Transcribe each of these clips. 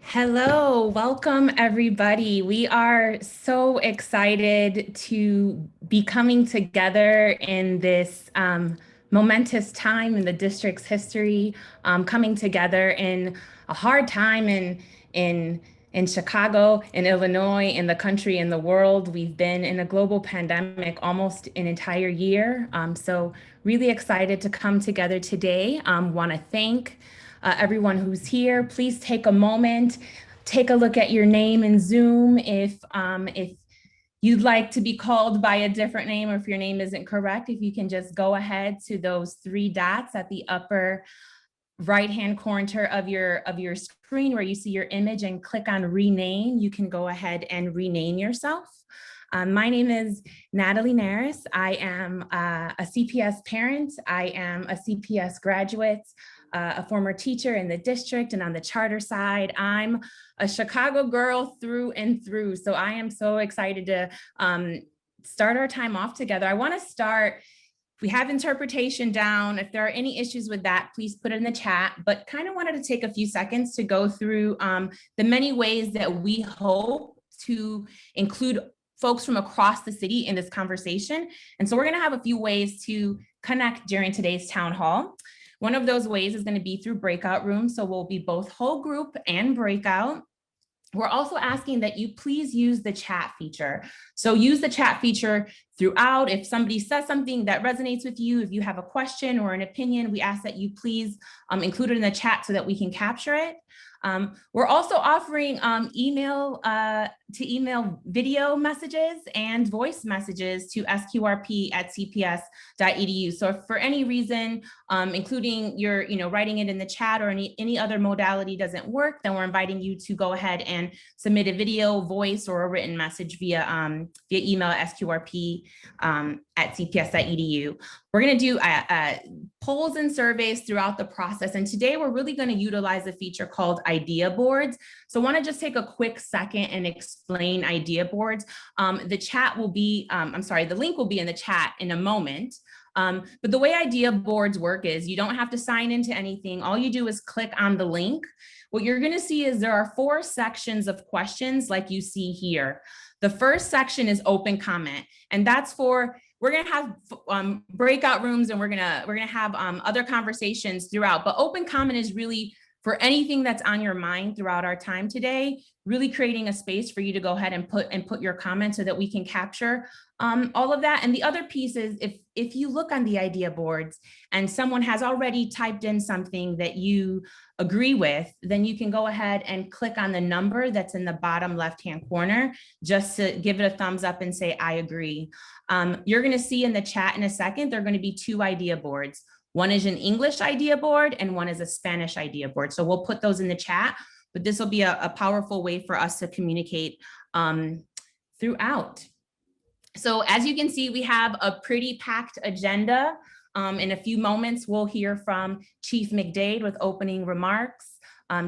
Hello, welcome everybody. We are so excited to be coming together in this momentous time in the district's history, coming together in a hard time in Chicago, in Illinois, in the country, in the world. We've been in a global pandemic almost an entire year. So really excited to come together today. Want to thank everyone who's here. Please take a moment, take a look at your name in Zoom if you'd like to be called by a different name, or if your name isn't correct, if you can just go ahead to those three dots at the upper right-hand corner of your screen where you see your image and click on rename. You can go ahead and rename yourself. My name is Natalie Naris. I am a CPS parent. I am a CPS graduate, a former teacher in the district, and on the charter side, I'm a Chicago girl through and through. So I am so excited to start our time off together. I want to start. We have interpretation down. If there are any issues with that, please put it in the chat, but kind of wanted to take a few seconds to go through the many ways that we hope to include folks from across the city in this conversation. And so we're going to have a few ways to connect during today's town hall. One of those ways is going to be through breakout rooms. So we'll be both whole group and breakout. We're also asking that you please use the chat feature. So use the chat feature throughout. If somebody says something that resonates with you, if you have a question or an opinion, we ask that you please include it in the chat so that we can capture it. We're also offering email video messages and voice messages to SQRP@cps.edu. So if for any reason, including your, writing it in the chat or any other modality doesn't work, then we're inviting you to go ahead and submit a video, voice, or a written message via email at SQRP@cps.edu. We're going to do polls and surveys throughout the process. And today we're really going to utilize a feature called idea boards. So I want to just take a quick second and explain idea boards. The link will be in the chat in a moment. But the way idea boards work is you don't have to sign into anything. All you do is click on the link. What you're going to see is there are 4 sections of questions like you see here. The first section is open comment, and that's for, we're going to have breakout rooms, and we're going to have other conversations throughout. But open comment is really for anything that's on your mind throughout our time today, really creating a space for you to go ahead and put your comments so that we can capture all of that. And the other piece is if you look on the idea boards and someone has already typed in something that you agree with, then you can go ahead and click on the number that's in the bottom left-hand corner just to give it a thumbs up and say, I agree. You're going to see in the chat in a second, there are going to be 2 idea boards. One is an English idea board and one is a Spanish idea board. So we'll put those in the chat, but this will be a powerful way for us to communicate throughout. So as you can see, we have a pretty packed agenda. In a few moments, we'll hear from Chief McDade with opening remarks.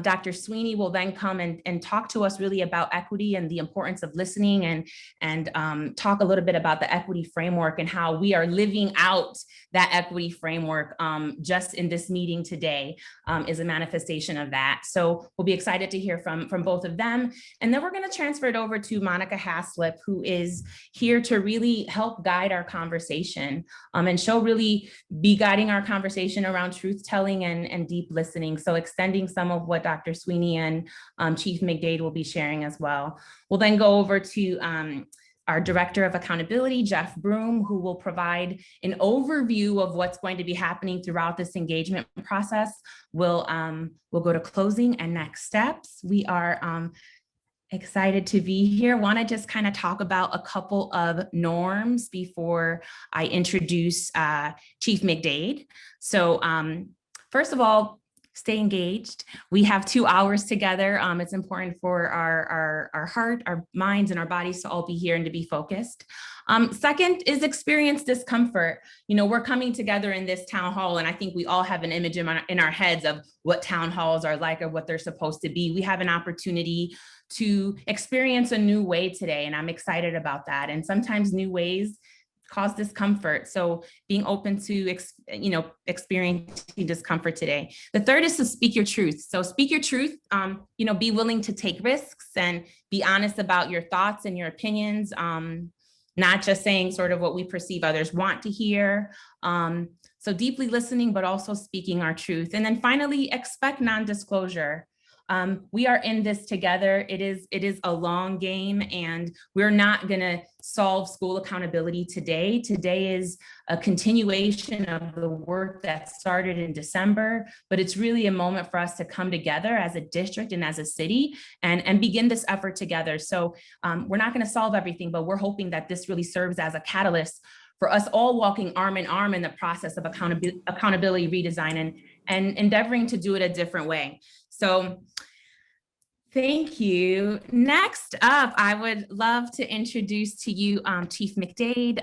Dr. Sweeney will then come and talk to us really about equity and the importance of listening, and talk a little bit about the equity framework and how we are living out that equity framework just in this meeting today is a manifestation of that. So we'll be excited to hear from both of them. And then we're going to transfer it over to Monica Haslip, who is here to really help guide our conversation and she'll really be guiding our conversation around truth telling and deep listening. So extending some of what Dr. Sweeney and Chief McDade will be sharing as well. We'll then go over to our Director of Accountability, Jeff Broom, who will provide an overview of what's going to be happening throughout this engagement process. We'll go to closing and next steps. We are excited to be here. Want to just kind of talk about a couple of norms before I introduce Chief McDade. So first of all, stay engaged. We have 2 hours together. It's important for our heart, our minds, and our bodies to all be here and to be focused. Second is experience discomfort. We're coming together in this town hall, and I think we all have an image in our heads of what town halls are like or what they're supposed to be. We have an opportunity to experience a new way today, and I'm excited about that. And sometimes new ways cause discomfort. So being open to, experiencing discomfort today. The third is to speak your truth. So speak your truth, be willing to take risks and be honest about your thoughts and your opinions, not just saying sort of what we perceive others want to hear. So deeply listening, but also speaking our truth. And then finally, expect non-disclosure. We are in this together. It is a long game, and we're not going to solve school accountability today. Today is a continuation of the work that started in December, but it's really a moment for us to come together as a district and as a city and begin this effort together. So we're not going to solve everything, but we're hoping that this really serves as a catalyst for us all walking arm in arm in the process of accountability redesign and endeavoring to do it a different way. So thank you. Next up, I would love to introduce to you Chief McDade.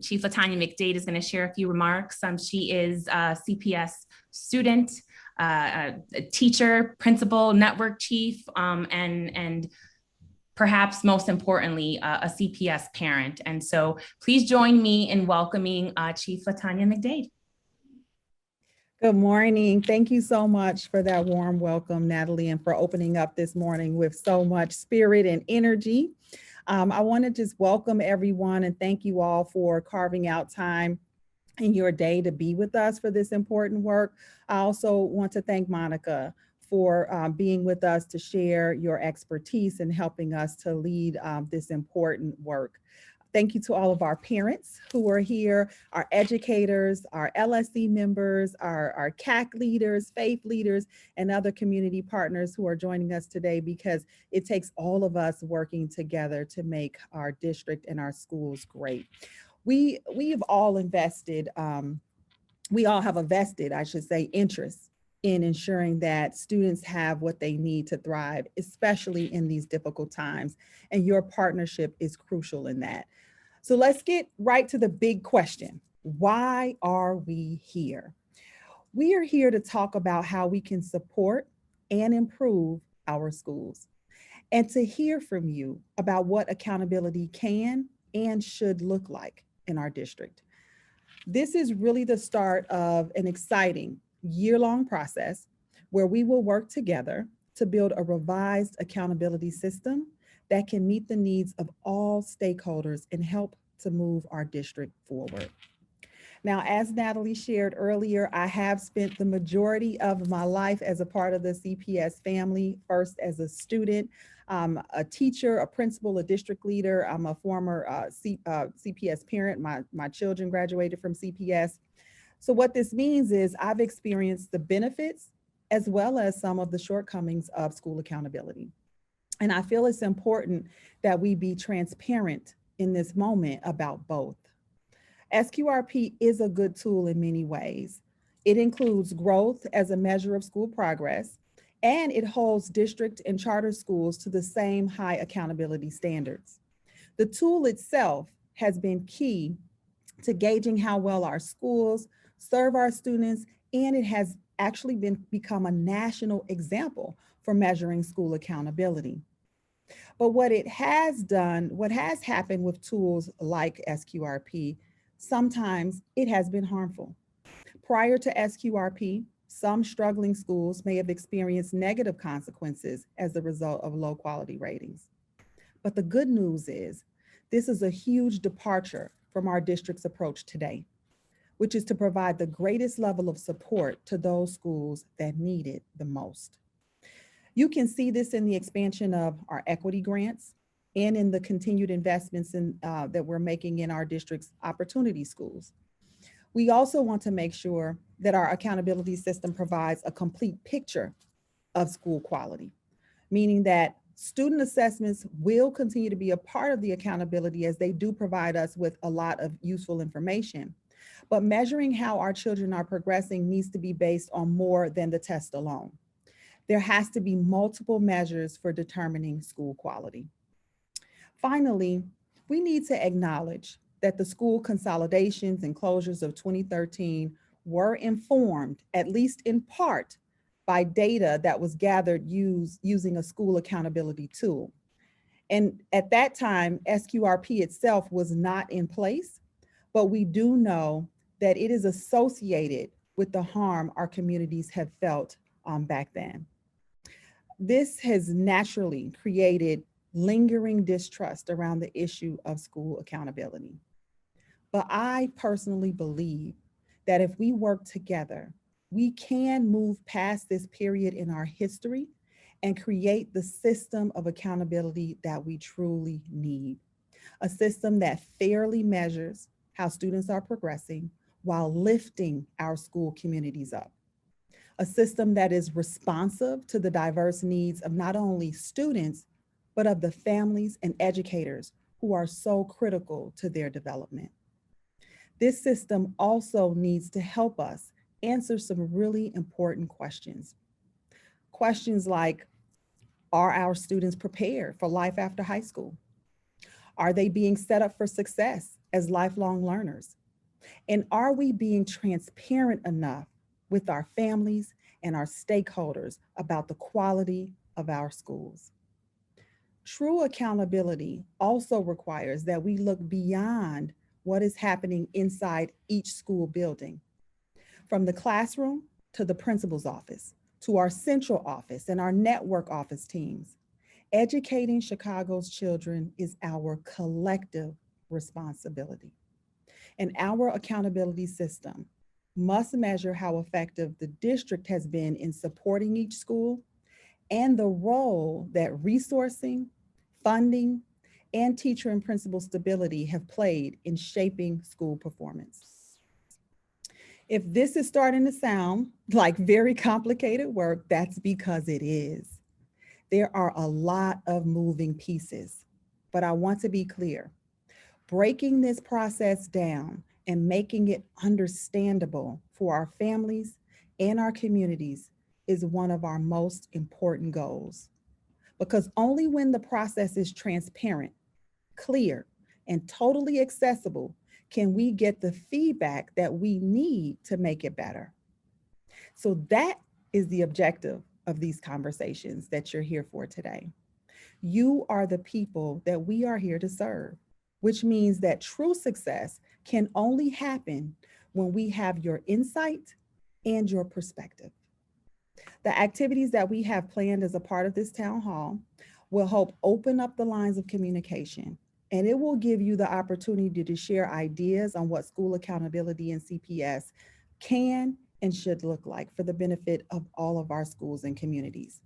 Chief LaTanya McDade is going to share a few remarks. She is a CPS student, a teacher, principal, network chief, and perhaps most importantly, a CPS parent. And so please join me in welcoming Chief LaTanya McDade. Good morning. Thank you so much for that warm welcome, Natalie, and for opening up this morning with so much spirit and energy. I want to just welcome everyone and thank you all for carving out time in your day to be with us for this important work. I also want to thank Monica for being with us to share your expertise and helping us to lead this important work. Thank you to all of our parents who are here, our educators, our LSC members, our CAC leaders, faith leaders, and other community partners who are joining us today, because it takes all of us working together to make our district and our schools great. We've all invested, we all have a vested, I should say, interest in ensuring that students have what they need to thrive, especially in these difficult times. And your partnership is crucial in that. So let's get right to the big question. Why are we here? We are here to talk about how we can support and improve our schools, and to hear from you about what accountability can and should look like in our district. This is really the start of an exciting year-long process where we will work together to build a revised accountability system that can meet the needs of all stakeholders and help to move our district forward. Now, as Natalie shared earlier, I have spent the majority of my life as a part of the CPS family, first as a student, a teacher, a principal, a district leader. I'm a former CPS parent. My children graduated from CPS. So what this means is I've experienced the benefits as well as some of the shortcomings of school accountability. And I feel it's important that we be transparent in this moment about both. SQRP is a good tool in many ways. It includes growth as a measure of school progress, and it holds district and charter schools to the same high accountability standards. The tool itself has been key to gauging how well our schools serve our students, and it has actually become a national example for measuring school accountability. But what has happened with tools like SQRP, sometimes it has been harmful. Prior to SQRP, some struggling schools may have experienced negative consequences as a result of low quality ratings. But the good news is this is a huge departure from our district's approach today, which is to provide the greatest level of support to those schools that need it the most. You can see this in the expansion of our equity grants and in the continued investments that we're making in our district's opportunity schools. We also want to make sure that our accountability system provides a complete picture of school quality, meaning that student assessments will continue to be a part of the accountability as they do provide us with a lot of useful information. But measuring how our children are progressing needs to be based on more than the test alone. There has to be multiple measures for determining school quality. Finally, we need to acknowledge that the school consolidations and closures of 2013 were informed, at least in part, by data that was gathered using a school accountability tool. And at that time, SQRP itself was not in place, but we do know that it is associated with the harm our communities have felt back then. This has naturally created lingering distrust around the issue of school accountability. But I personally believe that if we work together, we can move past this period in our history and create the system of accountability that we truly need. A system that fairly measures how students are progressing while lifting our school communities up. A system that is responsive to the diverse needs of not only students, but of the families and educators who are so critical to their development. This system also needs to help us answer some really important questions. Questions like, are our students prepared for life after high school? Are they being set up for success as lifelong learners? And are we being transparent enough with our families and our stakeholders about the quality of our schools? True accountability also requires that we look beyond what is happening inside each school building, from the classroom to the principal's office, to our central office and our network office teams. Educating Chicago's children is our collective responsibility. And our accountability system must measure how effective the district has been in supporting each school and the role that resourcing, funding, and teacher and principal stability have played in shaping school performance. If this is starting to sound like very complicated work, that's because it is. There are a lot of moving pieces, but I want to be clear. Breaking this process down and making it understandable for our families and our communities is one of our most important goals. Because only when the process is transparent, clear, and totally accessible can we get the feedback that we need to make it better. So that is the objective of these conversations that you're here for today. You are the people that we are here to serve, which means that true success can only happen when we have your insight and your perspective. The activities that we have planned as a part of this town hall will help open up the lines of communication, and it will give you the opportunity to share ideas on what school accountability and CPS can and should look like for the benefit of all of our schools and communities.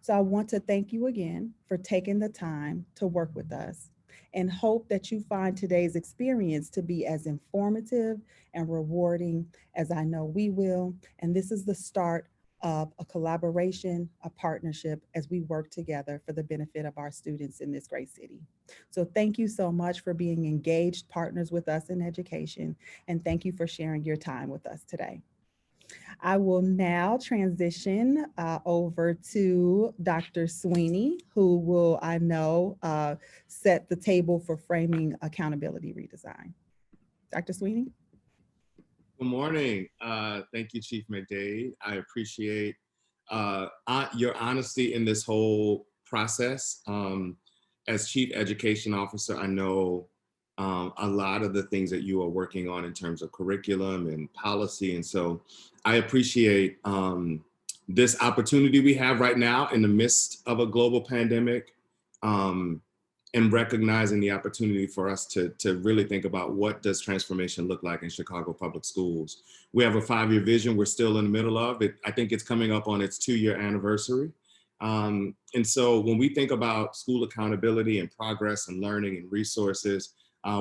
So I want to thank you again for taking the time to work with us and hope that you find today's experience to be as informative and rewarding as I know we will. And this is the start of a collaboration, a partnership as we work together for the benefit of our students in this great city. So thank you so much for being engaged partners with us in education, and thank you for sharing your time with us today. I will now transition over to Dr. Sweeney, who will, I know, set the table for framing accountability redesign. Dr. Sweeney? Good morning. Thank you, Chief McDade. I appreciate your honesty in this whole process. As Chief Education Officer, I know a lot of the things that you are working on in terms of curriculum and policy. And so I appreciate this opportunity we have right now in the midst of a global pandemic, and recognizing the opportunity for us to really think about what does transformation look like in Chicago Public Schools. We have a 5-year vision we're still in the middle of. I think it's coming up on its 2-year anniversary. And so when we think about school accountability and progress and learning and resources,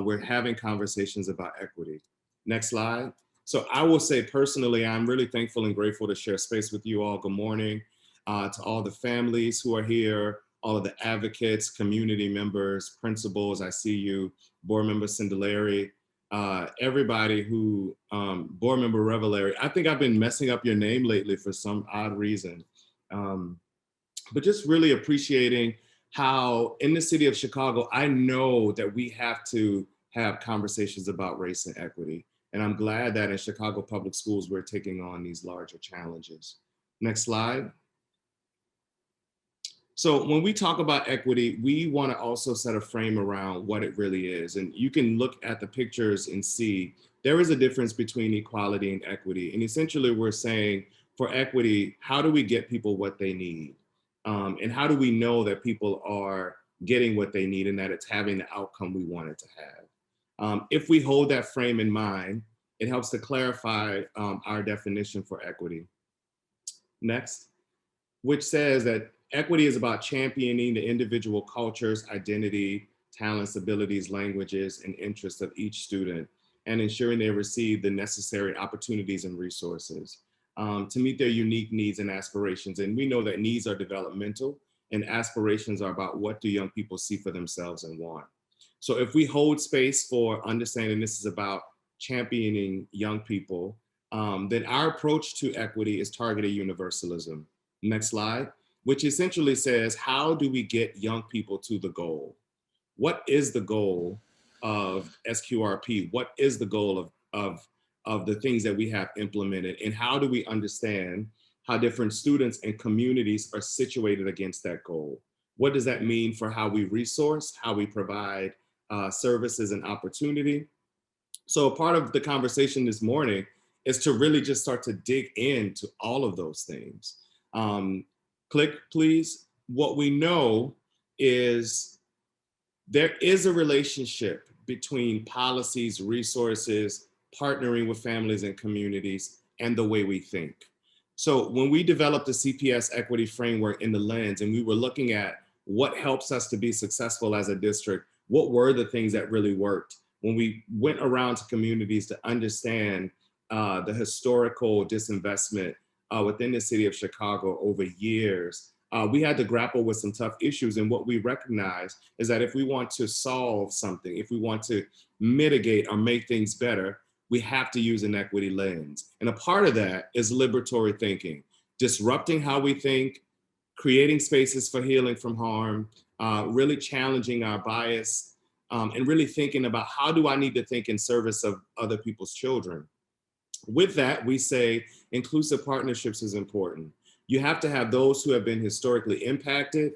we're having conversations about equity. Next slide. So I will say personally, I'm really thankful and grateful to share space with you all. Good morning to all the families who are here, all of the advocates, community members, principals, I see you, board member Cindelary, everybody who, board member Revelary. I think I've been messing up your name lately for some odd reason. But just really appreciating how in the city of Chicago, I know that we have to have conversations about race and equity. And I'm glad that in Chicago Public Schools, we're taking on these larger challenges. Next slide. So when we talk about equity, we want to also set a frame around what it really is. And you can look at the pictures and see there is a difference between equality and equity. And essentially we're saying for equity, how do we get people what they need? And how do we know that people are getting what they need and that it's having the outcome we want it to have? If we hold that frame in mind, it helps to clarify our definition for equity. Next, which says that equity is about championing the individual cultures, identity, talents, abilities, languages, and interests of each student and ensuring they receive the necessary opportunities and resources to meet their unique needs and aspirations. And we know that needs are developmental and aspirations are about what do young people see for themselves and want. So if we hold space for understanding this is about championing young people, then our approach to equity is targeted universalism. Next slide, which essentially says, how do we get young people to the goal? What is the goal of SQRP? What is the goal of the things that we have implemented? And how do we understand how different students and communities are situated against that goal? What does that mean for how we resource, how we provide services and opportunity? So part of the conversation this morning is to really just start to dig into all of those things. Click, please. What we know is there is a relationship between policies, resources, partnering with families and communities, and the way we think. So when we developed the CPS equity framework in the lens, and we were looking at what helps us to be successful as a district, what were the things that really worked? When we went around to communities to understand the historical disinvestment within the city of Chicago over years, we had to grapple with some tough issues. And what we recognize is that if we want to solve something, if we want to mitigate or make things better, we have to use an equity lens. And a part of that is liberatory thinking, disrupting how we think, creating spaces for healing from harm, really challenging our bias, and really thinking about how do I need to think in service of other people's children. With that, we say inclusive partnerships is important. You have to have those who have been historically impacted,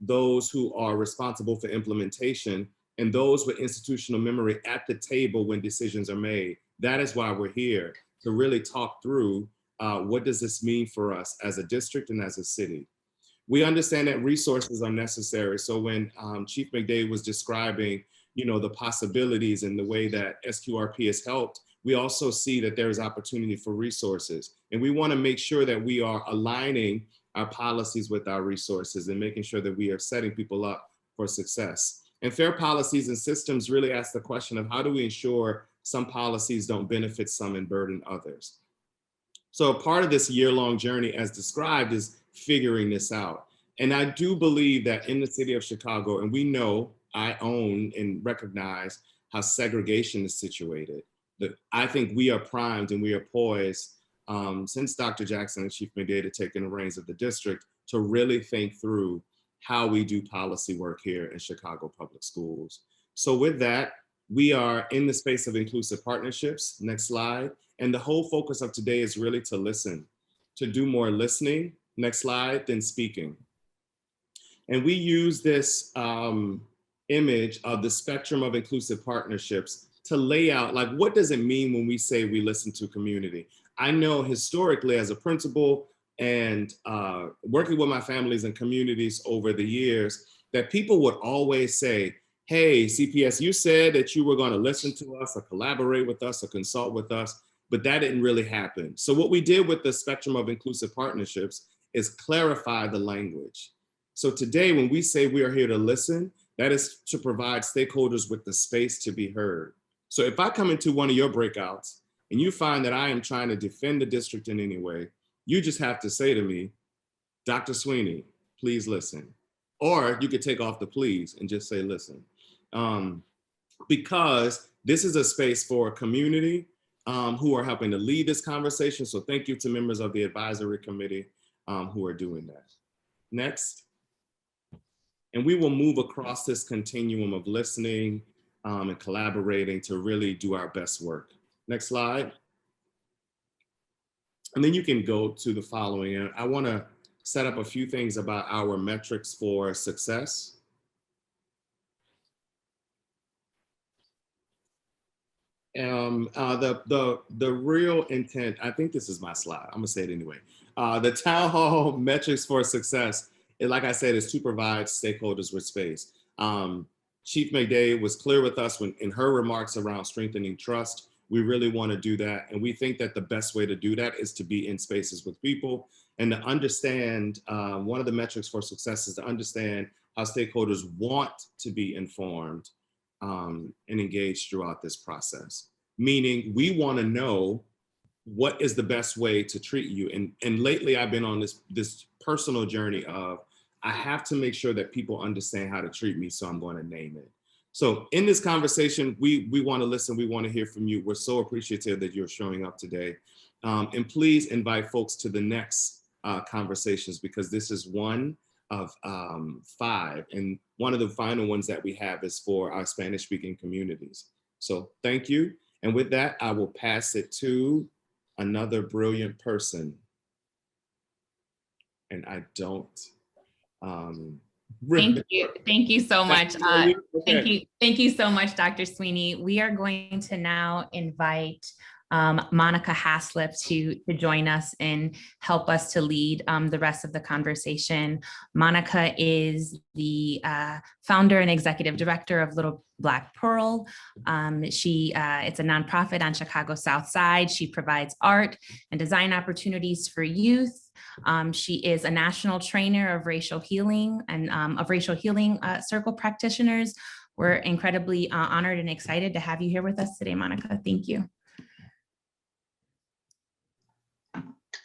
those who are responsible for implementation, and those with institutional memory at the table when decisions are made. That is why we're here, to really talk through what does this mean for us as a district and as a city. We understand that resources are necessary. So when Chief McDade was describing, the possibilities and the way that SQRP has helped, we also see that there is opportunity for resources. And we want to make sure that we are aligning our policies with our resources and making sure that we are setting people up for success. And fair policies and systems really ask the question of how do we ensure some policies don't benefit some and burden others? So part of this year-long journey as described is figuring this out. And I do believe that in the city of Chicago, and we know, I own and recognize how segregation is situated. I think we are primed and we are poised since Dr. Jackson and Chief McDade have taken the reins of the district to really think through how we do policy work here in Chicago Public Schools. So with that, we are in the space of inclusive partnerships. Next slide. And the whole focus of today is really to listen, to do more listening, next slide, than speaking. And we use this image of the spectrum of inclusive partnerships to lay out, like, what does it mean when we say we listen to community? I know historically as a principal and working with my families and communities over the years, that people would always say, hey, CPS, you said that you were going to listen to us or collaborate with us or consult with us, but that didn't really happen. So what we did with the spectrum of inclusive partnerships is clarify the language. So today, when we say we are here to listen, that is to provide stakeholders with the space to be heard. So if I come into one of your breakouts and you find that I am trying to defend the district in any way, you just have to say to me, Dr. Sweeney, please listen. Or you could take off the please and just say, listen. Because this is a space for a community who are helping to lead this conversation. So thank you to members of the advisory committee who are doing that. Next. And we will move across this continuum of listening and collaborating to really do our best work. Next slide. And then you can go to the following. And I want to set up a few things about our metrics for success. The real intent, I think this is my slide, I'm gonna say it anyway. The town hall metrics for success, like I said, is to provide stakeholders with space. Chief McDade was clear with us when in her remarks around strengthening trust. We really want to do that. And we think that the best way to do that is to be in spaces with people and to understand, one of the metrics for success is to understand how stakeholders want to be informed and engaged throughout this process. Meaning we want to know what is the best way to treat you. And lately I've been on this personal journey of, I have to make sure that people understand how to treat me, so I'm going to name it. So in this conversation, we want to listen, we want to hear from you. We're so appreciative that you're showing up today. And please invite folks to the next conversations, because this is one of 5. And one of the final ones that we have is for our Spanish speaking communities. So thank you. And with that, I will pass it to another brilliant person. And I don't, Thank you so much. Okay. Thank you so much, Dr. Sweeney. We are going to now invite Monica Haslip to join us and help us to lead the rest of the conversation. Monica is the founder and executive director of Little Black Pearl. It's a nonprofit on Chicago South Side. She provides art and design opportunities for youth. She is a national trainer of racial healing and circle practitioners. We're incredibly honored and excited to have you here with us today, Monica. Thank you.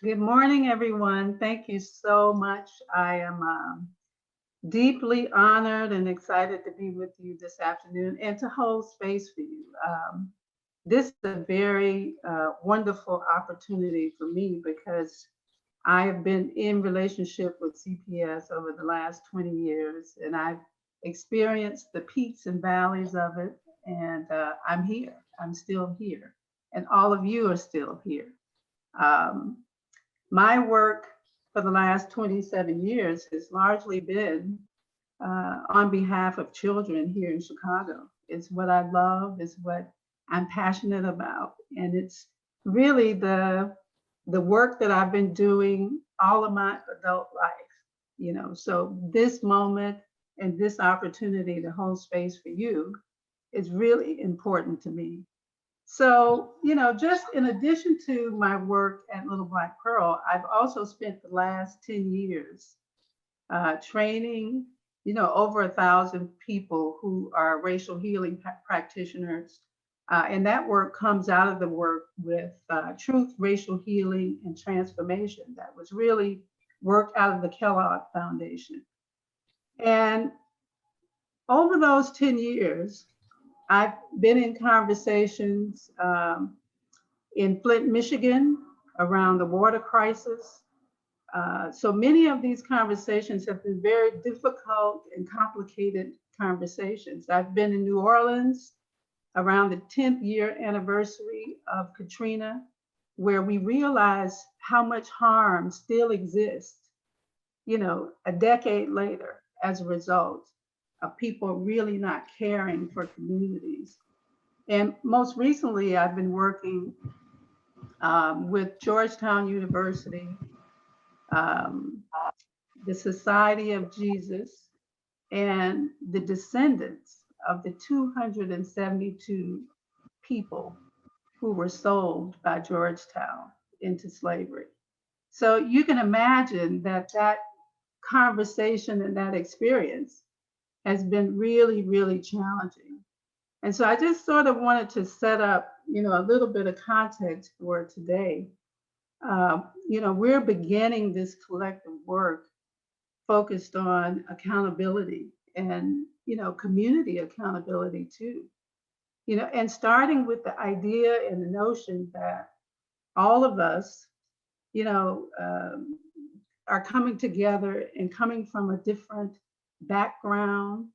Good morning, everyone. Thank you so much. I am deeply honored and excited to be with you this afternoon and to hold space for you. This is a very wonderful opportunity for me because I have been in relationship with CPS over the last 20 years, and I've experienced the peaks and valleys of it, and I'm here. I'm still here, and all of you are still here. My work for the last 27 years has largely been on behalf of children here in Chicago. It's what I love, it's what I'm passionate about. And it's really the work that I've been doing all of my adult life, So this moment and this opportunity to hold space for you is really important to me. So, just in addition to my work at Little Black Pearl, I've also spent the last 10 years training, over 1,000 people who are racial healing practitioners. And that work comes out of the work with Truth, Racial Healing, and Transformation that was really worked out of the Kellogg Foundation. And over those 10 years, I've been in conversations in Flint, Michigan, around the water crisis. So many of these conversations have been very difficult and complicated conversations. I've been in New Orleans around the 10th year anniversary of Katrina, where we realized how much harm still exists, a decade later as a result of people really not caring for communities. And most recently, I've been working with Georgetown University, the Society of Jesus, and the descendants of the 272 people who were sold by Georgetown into slavery. So you can imagine that conversation and that experience has been really, really challenging. And so I just sort of wanted to set up, a little bit of context for today. We're beginning this collective work focused on accountability and, community accountability too. And starting with the idea and the notion that all of us, are coming together and coming from a different background,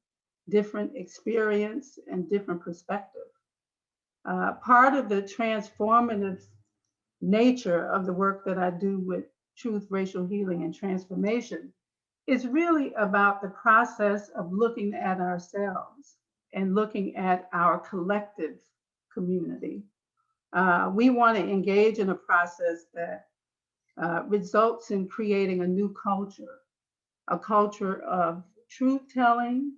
different experience, and different perspective. Part of the transformative nature of the work that I do with Truth, Racial Healing, and Transformation, is really about the process of looking at ourselves and looking at our collective community. We want to engage in a process that results in creating a new culture, a culture of truth telling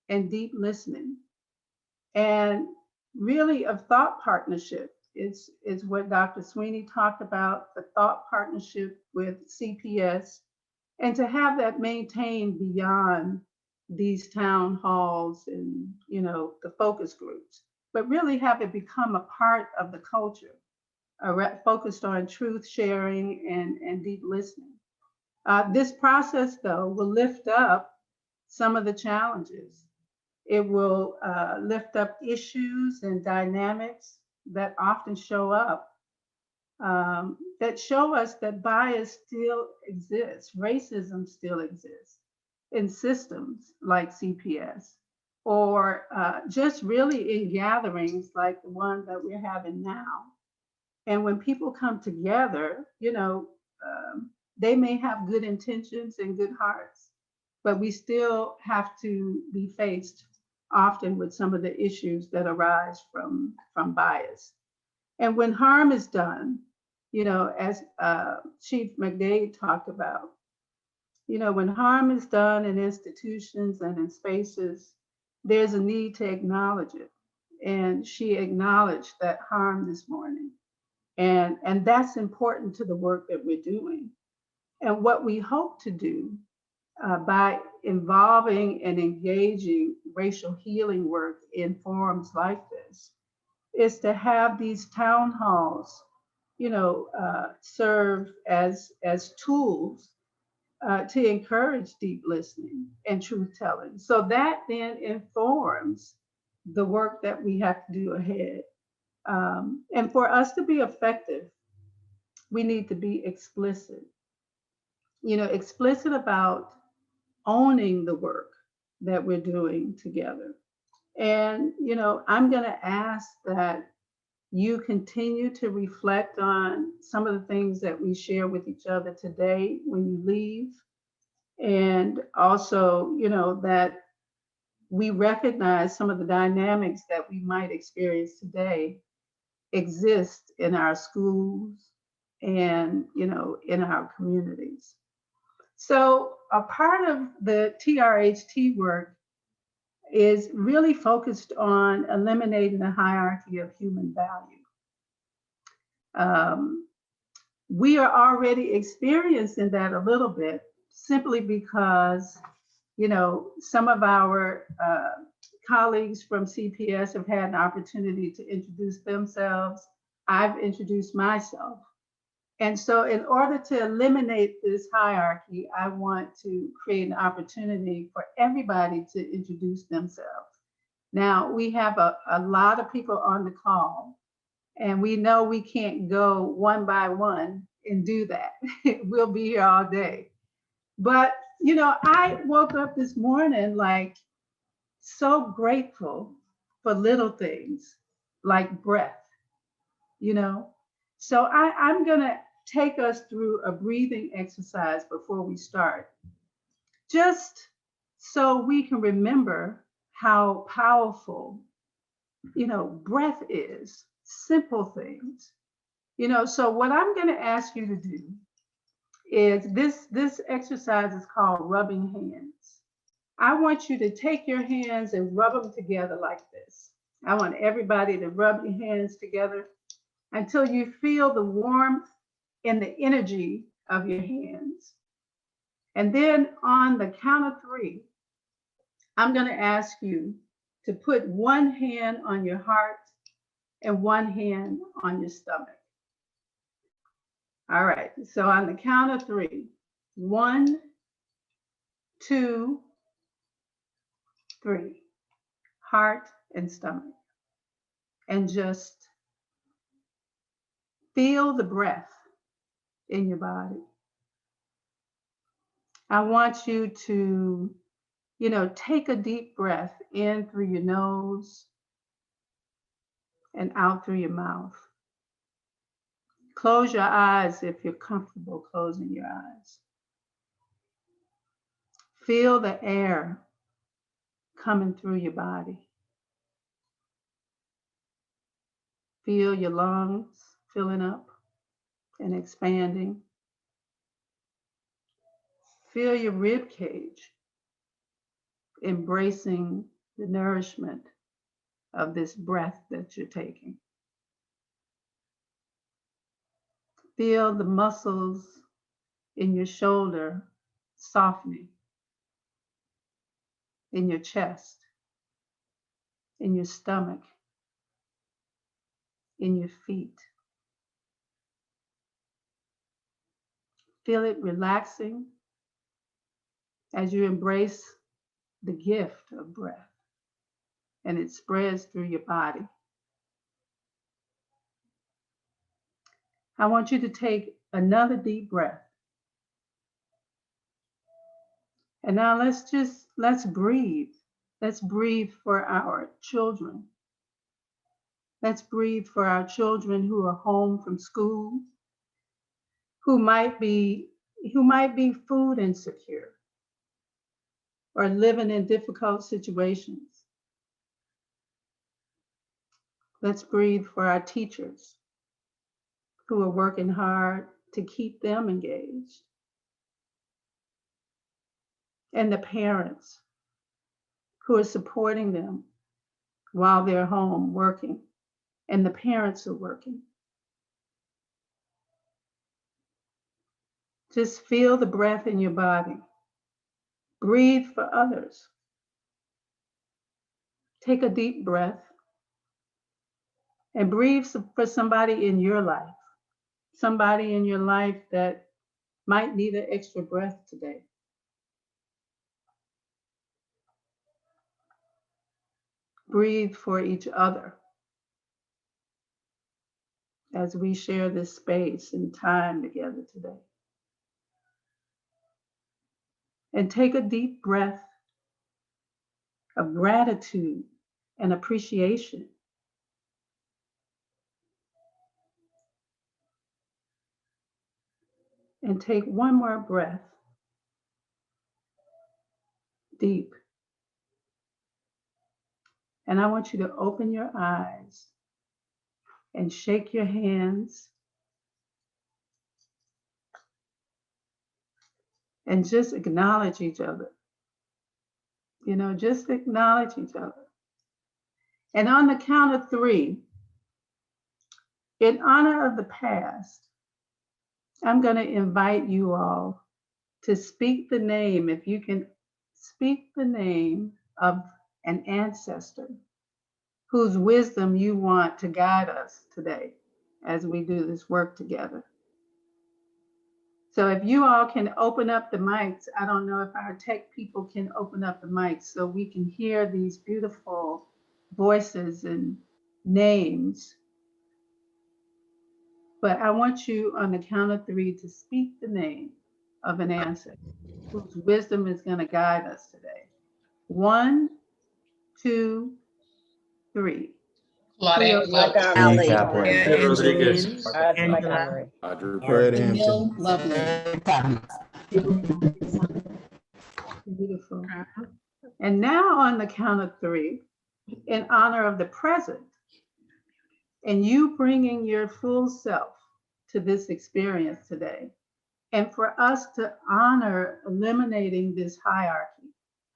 and deep listening, and really of thought partnership. Is what Dr. Sweeney talked about, the thought partnership with CPS, and to have that maintained beyond these town halls and, you know, the focus groups, but really have it become a part of the culture, focused on truth sharing and deep listening. This process, though, will lift up some of the challenges. It will lift up issues and dynamics that often show up, that show us that bias still exists, racism still exists in systems like CPS, or just really in gatherings like the one that we're having now. And when people come together, you know, they may have good intentions and good hearts, but we still have to be faced often with some of the issues that arise from bias. And when harm is done, you know, as Chief McDade talked about, you know, when harm is done in institutions and in spaces, there's a need to acknowledge it. And she acknowledged that harm this morning. And that's important to the work that we're doing. And what we hope to do by involving and engaging racial healing work in forums like this is to have these town halls, you know, serve as tools to encourage deep listening and truth telling. So that then informs the work that we have to do ahead. And for us to be effective, we need to be explicit, you know, explicit about owning the work that we're doing together. And, you know, I'm going to ask that you continue to reflect on some of the things that we share with each other today when you leave. And also, you know, that we recognize some of the dynamics that we might experience today exist in our schools and, you know, in our communities. So a part of the TRHT work is really focused on eliminating the hierarchy of human value. We are already experiencing that a little bit simply because, you know, some of our colleagues from CPS have had an opportunity to introduce themselves. I've introduced myself. And so in order to eliminate this hierarchy, I want to create an opportunity for everybody to introduce themselves. Now, we have a lot of people on the call, and we know we can't go one by one and do that. We'll be here all day. But, you know, I woke up this morning like so grateful for little things like breath, you know. So I'm going to take us through a breathing exercise before we start, just so we can remember how powerful, you know, breath is, simple things, you know. So what I'm going to ask you to do is this exercise is called rubbing hands. I want you to take your hands and rub them together like this. I want everybody to rub your hands together until you feel the warmth and the energy of your hands. And then on the count of 3, I'm going to ask you to put one hand on your heart and one hand on your stomach. All right, so on the count of 3, 1, 2, 3, heart and stomach. And just feel the breath in your body. I want you to, you know, take a deep breath in through your nose and out through your mouth. Close your eyes if you're comfortable closing your eyes. Feel the air coming through your body. Feel your lungs filling up and expanding. Feel your rib cage embracing the nourishment of this breath that you're taking. Feel the muscles in your shoulder softening, in your chest, in your stomach, in your feet. Feel it relaxing as you embrace the gift of breath and it spreads through your body. I want you to take another deep breath. And now let's breathe. Let's breathe for our children. Let's breathe for our children who are home from school, who might be food insecure or living in difficult situations. Let's breathe for our teachers who are working hard to keep them engaged. And the parents who are supporting them while they're home working, and the parents are working. Just feel the breath in your body. Breathe for others. Take a deep breath and breathe for somebody in your life that might need an extra breath today. Breathe for each other as we share this space and time together today. And take a deep breath of gratitude and appreciation. And take one more breath, deep. And I want you to open your eyes and shake your hands and just acknowledge each other. Just acknowledge each other. And on the count of 3, in honor of the past, I'm going to invite you all to speak the name, if you can speak the name of an ancestor whose wisdom you want to guide us today as we do this work together. So if you all can open up the mics, I don't know if our tech people can open up the mics so we can hear these beautiful voices and names. But I want you on the count of 3 to speak the name of an ancestor whose wisdom is going to guide us today. 1, 2, 3. Claudia Rodriguez. Beautiful. And now on the count of 3, in honor of the present, and you bringing your full self to this experience today, and for us to honor eliminating this hierarchy,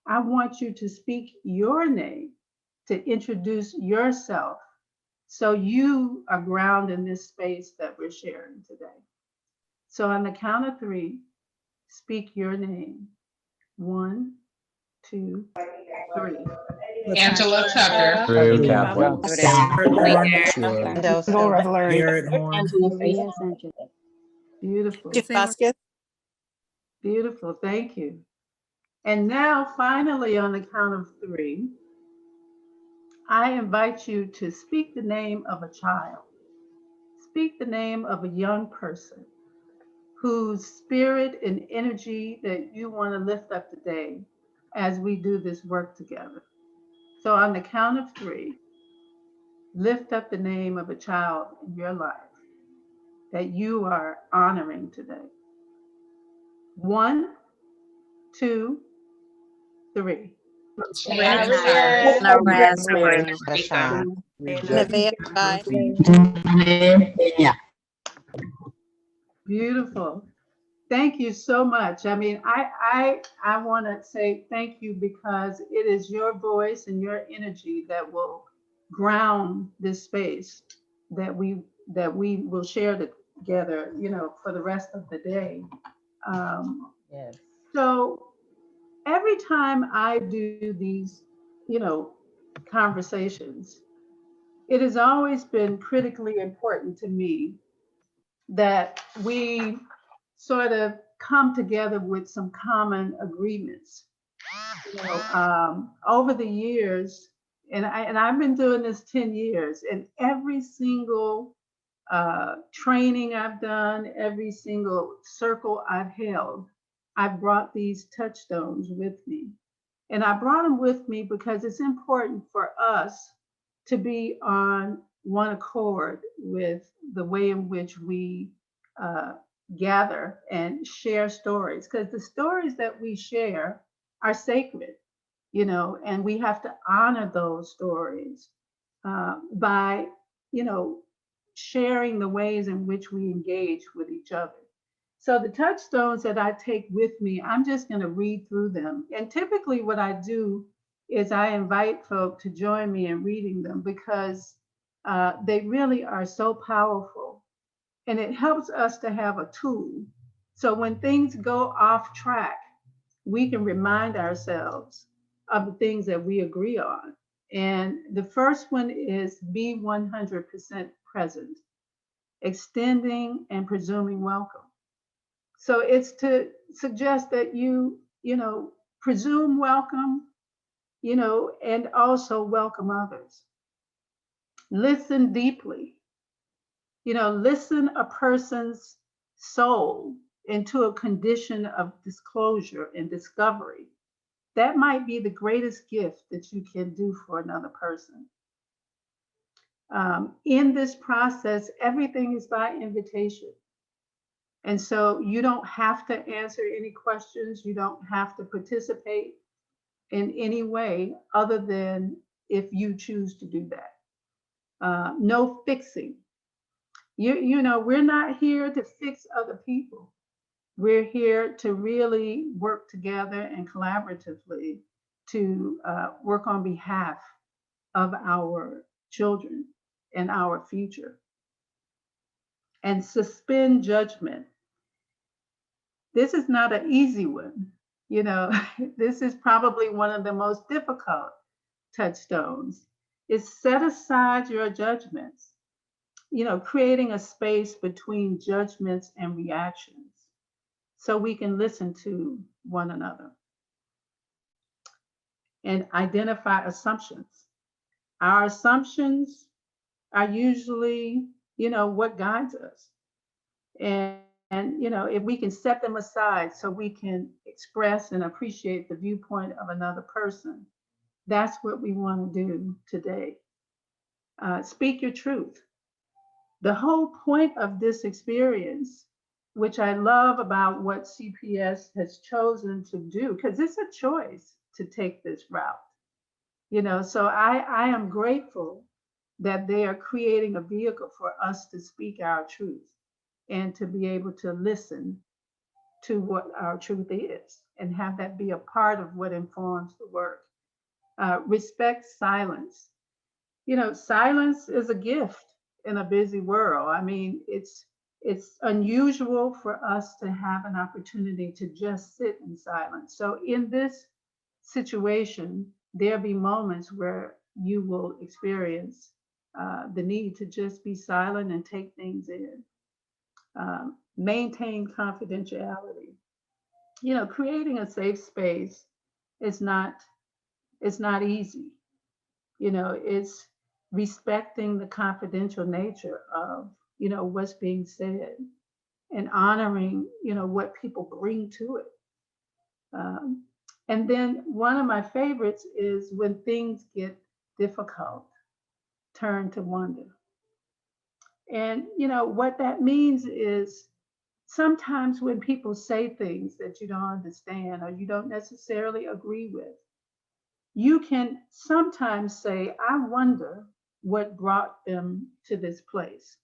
I want you to speak your name to introduce yourself so you are grounded in this space that we're sharing today. So on the count of 3, speak your name. 1, 2, 3. Angela Tucker. Beautiful. Beautiful. Thank you. And now, finally, on the count of 3, I invite you to speak the name of a child. Speak the name of a young person whose spirit and energy that you want to lift up today as we do this work together. So on the count of 3, lift up the name of a child in your life. that you are honoring today? 1, 2, 3. Beautiful. Thank you so much. I mean, I want to say thank you because it is your voice and your energy that will ground this space that we will share together, you know, for the rest of the day. Yes. So every time I do these, you know, conversations, it has always been critically important to me that we sort of come together with some common agreements. You know, over the years, and I've been doing this 10 years, and every single training I've done, every single circle I've held, I've brought these touchstones with me. And I brought them with me because it's important for us to be on one accord with the way in which we gather and share stories, because the stories that we share are sacred, you know, and we have to honor those stories by, you know, sharing the ways in which we engage with each other. So the touchstones that I take with me, I'm just going to read through them. And typically what I do is I invite folk to join me in reading them because they really are so powerful. And it helps us to have a tool. So when things go off track, we can remind ourselves of the things that we agree on. And the first one is be 100% present, extending and presuming welcome. So it's to suggest that you know, presume welcome, you know, and also welcome others. Listen deeply, you know, listen a person's soul into a condition of disclosure and discovery. That might be the greatest gift that you can do for another person. In this process, everything is by invitation. And so you don't have to answer any questions. You don't have to participate in any way other than if you choose to do that. No fixing. You know, we're not here to fix other people. We're here to really work together and collaboratively to work on behalf of our children and our future. And suspend judgment. This is not an easy one. You know, this is probably one of the most difficult touchstones. Is set aside your judgments, you know, creating a space between judgments and reactions so we can listen to one another. And identify assumptions. Our assumptions are usually, you know, what guides us. And you know, if we can set them aside so we can express and appreciate the viewpoint of another person, that's what we want to do today. Speak your truth. The whole point of this experience, which I love about what CPS has chosen to do, because it's a choice to take this route. You know, so I am grateful that they are creating a vehicle for us to speak our truth and to be able to listen to what our truth is and have that be a part of what informs the work. Respect silence. You know, silence is a gift in a busy world. I mean, it's unusual for us to have an opportunity to just sit in silence. So in this situation, there'll be moments where you will experience the need to just be silent and take things in. Maintain confidentiality. You know, creating a safe space is not easy. You know, it's respecting the confidential nature of, you know, what's being said and honoring, you know, what people bring to it. And then one of my favorites is when things get difficult, turn to wonder. And, you know, what that means is sometimes when people say things that you don't understand or you don't necessarily agree with, you can sometimes say, I wonder what brought them to this place.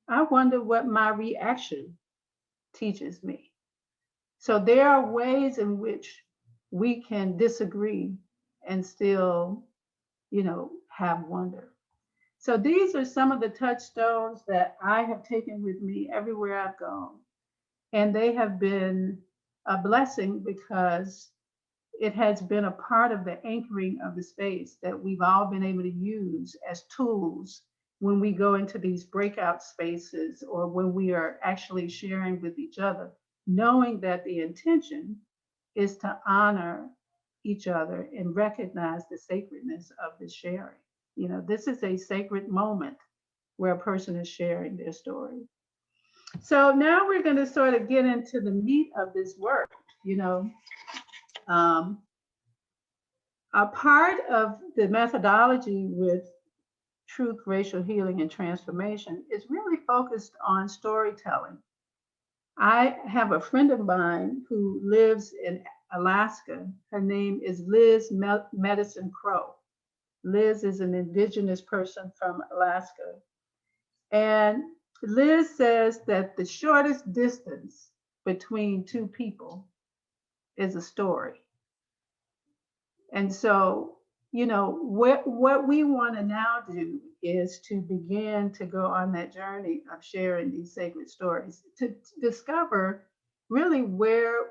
I wonder what my reaction teaches me. So there are ways in which we can disagree and still, you know, have wonder. So these are some of the touchstones that I have taken with me everywhere I've gone. And they have been a blessing because it has been a part of the anchoring of the space that we've all been able to use as tools when we go into these breakout spaces or when we are actually sharing with each other, knowing that the intention is to honor each other and recognize the sacredness of the sharing. You know, this is a sacred moment where a person is sharing their story. So now we're going to sort of get into the meat of this work. You know, a part of the methodology with truth, racial healing, and transformation is really focused on storytelling. I have a friend of mine who lives in Alaska. Her name is Liz Medicine Crow. Liz is an indigenous person from Alaska. And Liz says that the shortest distance between two people is a story. And so, you know, what we want to now do is to begin to go on that journey of sharing these sacred stories to discover really where,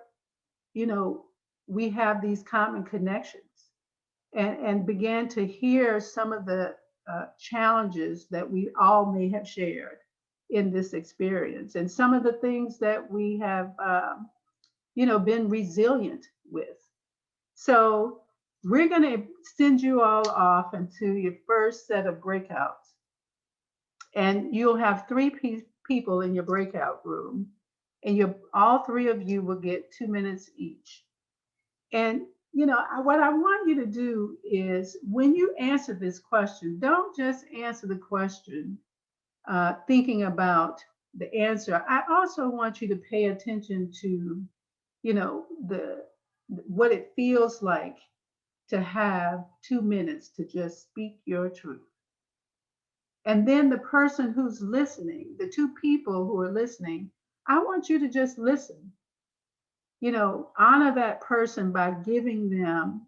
you know, we have these common connections and begin to hear some of the challenges that we all may have shared in this experience and some of the things that we have, you know, been resilient with. So we're going to send you all off into your first set of breakouts. And you'll have three people in your breakout room. And all three of you will get 2 minutes each. And, you know, what I want you to do is when you answer this question, don't just answer the question thinking about the answer. I also want you to pay attention to, you know, what it feels like to have 2 minutes to just speak your truth. And then the person who's listening, the two people who are listening, I want you to just listen. You know, honor that person by giving them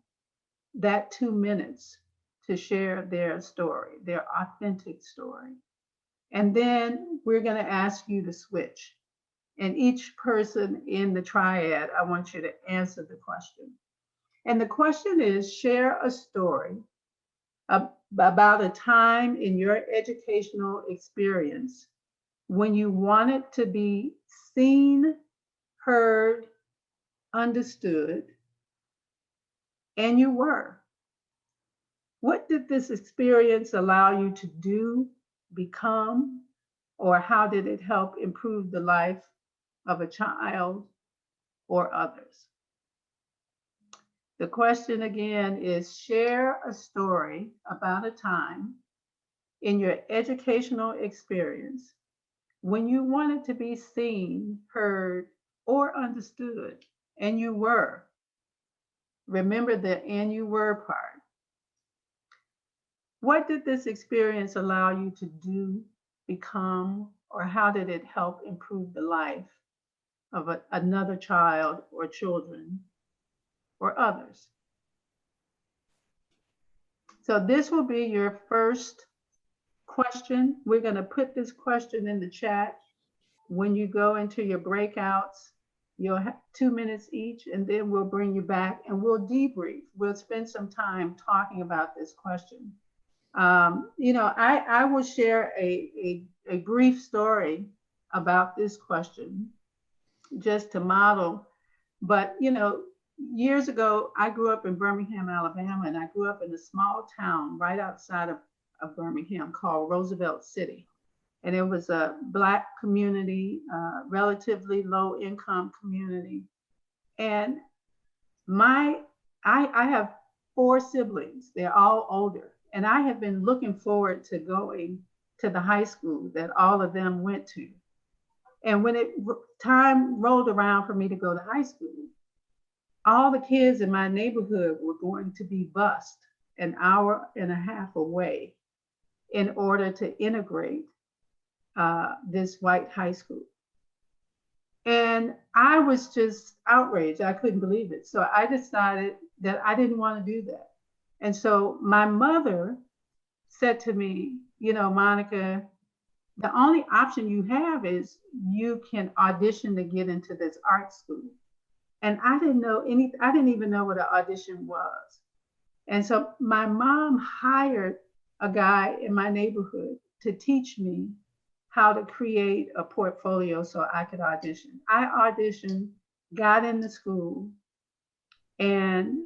that 2 minutes to share their story, their authentic story. And then we're going to ask you to switch. And each person in the triad, I want you to answer the question. And the question is, share a story about a time in your educational experience when you wanted to be seen, heard, understood, and you were. What did this experience allow you to do, become, or how did it help improve the life of a child or others? The question again is, share a story about a time in your educational experience when you wanted to be seen, heard, or understood, and you were. Remember the and you were part. What did this experience allow you to do, become, or how did it help improve the life of another child or children or others? So this will be your first question. We're going to put this question in the chat. When you go into your breakouts, you'll have 2 minutes each, and then we'll bring you back and we'll debrief. We'll spend some time talking about this question. You know, I will share a brief story about this question just to model. But, you know, years ago, I grew up in Birmingham, Alabama, and I grew up in a small town right outside of Birmingham called Roosevelt City. And it was a Black community, relatively low income community. And I have 4 siblings. They're all older. And I have been looking forward to going to the high school that all of them went to. And when time rolled around for me to go to high school, all the kids in my neighborhood were going to be bused an hour and a half away in order to integrate this white high school. And I was just outraged. I couldn't believe it. So I decided that I didn't want to do that. And so my mother said to me, you know, Monica, the only option you have is you can audition to get into this art school. And I didn't even know what an audition was. And so my mom hired a guy in my neighborhood to teach me how to create a portfolio so I could audition. I auditioned, got into school, and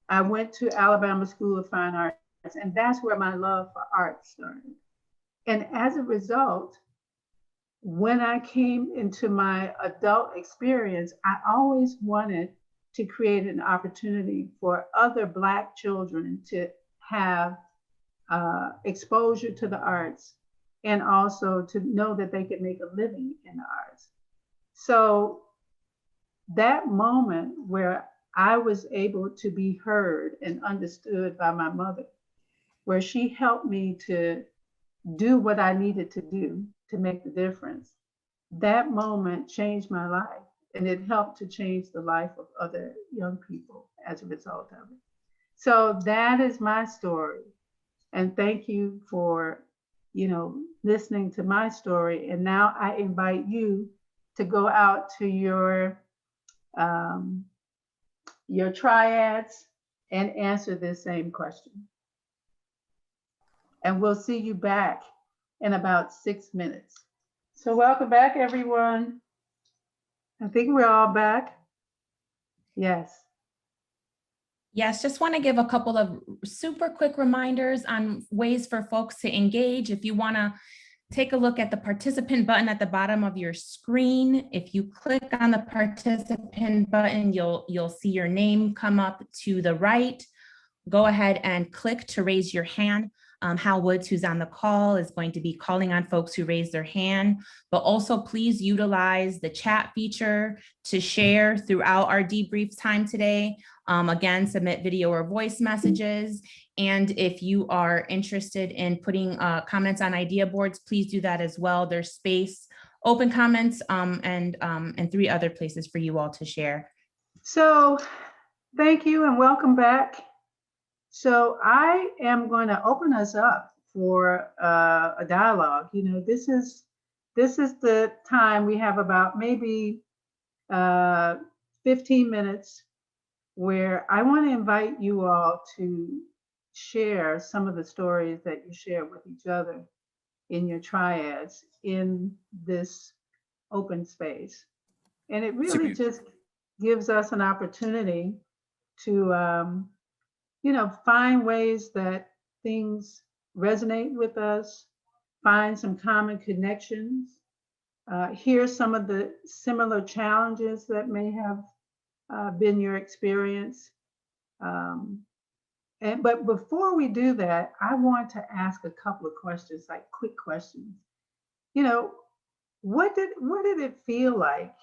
I went to Alabama School of Fine Arts, and that's where my love for art started. And as a result, when I came into my adult experience, I always wanted to create an opportunity for other Black children to have exposure to the arts, and also to know that they could make a living in the arts. So that moment where I was able to be heard and understood by my mother, where she helped me to do what I needed to do to make the difference, that moment changed my life, and it helped to change the life of other young people as a result of it. So that is my story. And thank you for, you know, listening to my story. And now I invite you to go out to your triads and answer this same question. And we'll see you back in about 6 minutes. So welcome back, everyone. I think we're all back. Yes. Yes, just want to give a couple of super quick reminders on ways for folks to engage. If you want to take a look at the participant button at the bottom of your screen, if you click on the participant button, you'll see your name come up to the right. Go ahead and click to raise your hand. Hal Woods, who's on the call, is going to be calling on folks who raise their hand, but also please utilize the chat feature to share throughout our debrief time today. Again, submit video or voice messages. And if you are interested in putting comments on idea boards, please do that as well. There's space, open comments, and 3 other places for you all to share. So thank you and welcome back. So I am going to open us up for a dialogue. You know, this is the time we have about maybe 15 minutes where I want to invite you all to share some of the stories that you share with each other in your triads in this open space. And it really just gives us an opportunity to you know, find ways that things resonate with us, find some common connections, hear some of the similar challenges that may have been your experience. But before we do that, I want to ask a couple of questions, like quick questions. You know, what did it feel like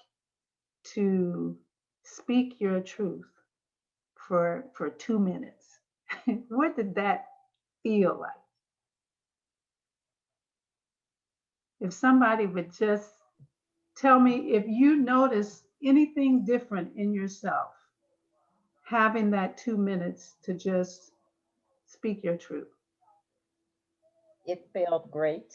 to speak your truth for 2 minutes? What did that feel like? If somebody would just tell me if you notice anything different in yourself, having that 2 minutes to just speak your truth. It felt great.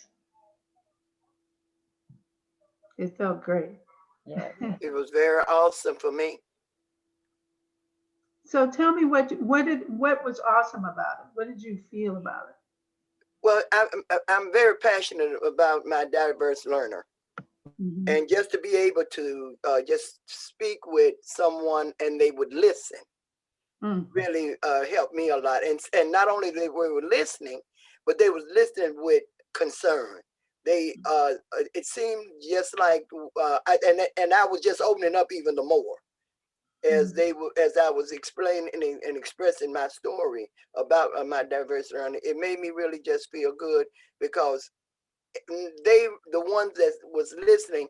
It felt great. Yeah. It was very awesome for me. So tell me what was awesome about it? What did you feel about it? Well, I'm very passionate about my diverse learner. Mm-hmm. And just to be able to just speak with someone and they would listen really helped me a lot. And not only they were listening, but they was listening with concern. They it seemed just like and I was just opening up even the more as I was explaining and expressing my story about my diverse learning. It made me really just feel good because they, the ones that was listening,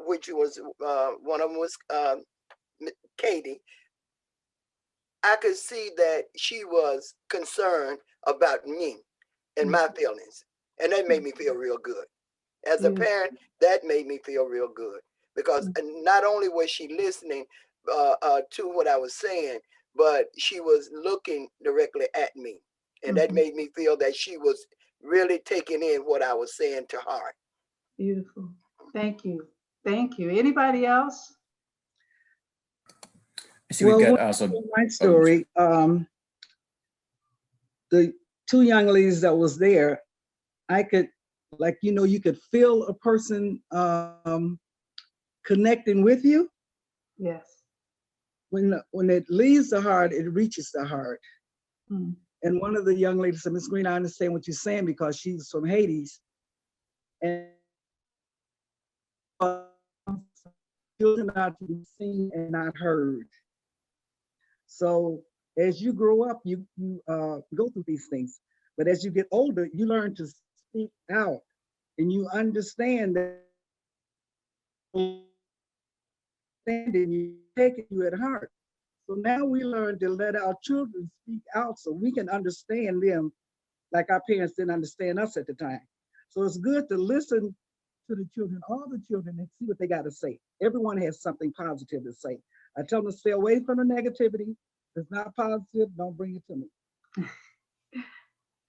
which was one of them was Katie. I could see that she was concerned about me and my feelings, and that made me feel real good. As a parent, that made me feel real good, because not only was she listening to what I was saying, but she was looking directly at me. And that made me feel that she was really taking in what I was saying to heart. Beautiful. Thank you. Thank you. Anybody else? See, we got also my story. The two young ladies that was there, I could, like, you know, you could feel a person connecting with you. Yes. When it leaves the heart, it reaches the heart. And one of the young ladies said, Ms. Green, I understand what you're saying, because she's from Haiti. And children are to be seen and not heard. So as you grow up, you go through these things. But as you get older, you learn to speak out, and you understand that you take it you at heart. So now we learn to let our children speak out so we can understand them like our parents didn't understand us at the time. So it's good to listen to the children, all the children, and see what they got to say. Everyone has something positive to say. I tell them to stay away from the negativity. If it's not positive, don't bring it to me.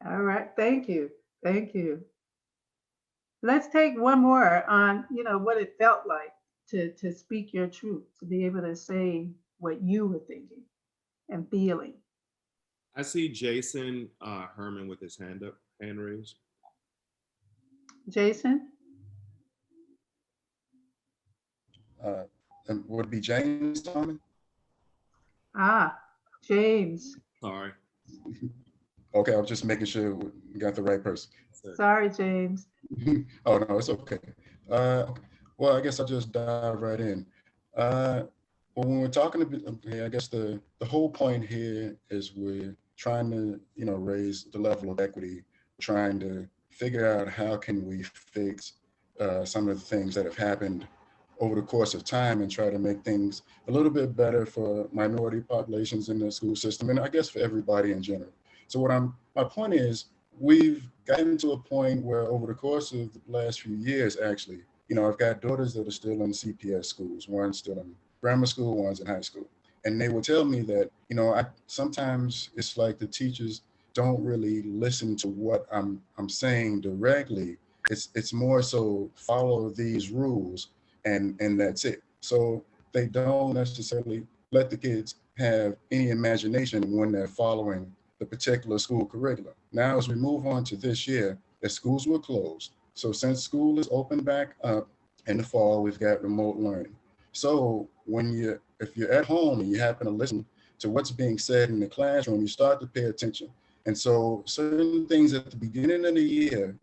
All right. Thank you. Thank you. Let's take one more on, you know, what it felt like to speak your truth, to be able to say what you were thinking and feeling. I see Jason Herman with his hand raised. Jason? And would it be James Thomas? Ah, James. Sorry. Okay, I was just making sure we got the right person. Sorry, James. Oh, no, it's okay. Well, I guess I'll just dive right in. Well, when we're talking about, I guess the whole point here is we're trying to, you know, raise the level of equity, trying to figure out how can we fix some of the things that have happened over the course of time and try to make things a little bit better for minority populations in the school system, and I guess for everybody in general. So my point is, we've gotten to a point where over the course of the last few years, actually, you know, I've got daughters that are still in CPS schools, one's still in grammar school, one's in high school. And they will tell me that, you know, sometimes it's like the teachers don't really listen to what I'm saying directly. It's more so follow these rules and that's it. So they don't necessarily let the kids have any imagination when they're following the particular school curriculum. Now, as we move on to this year, the schools were closed. So since school is open back up in the fall, we've got remote learning. So if you're at home and you happen to listen to what's being said in the classroom, you start to pay attention. And so certain things at the beginning of the year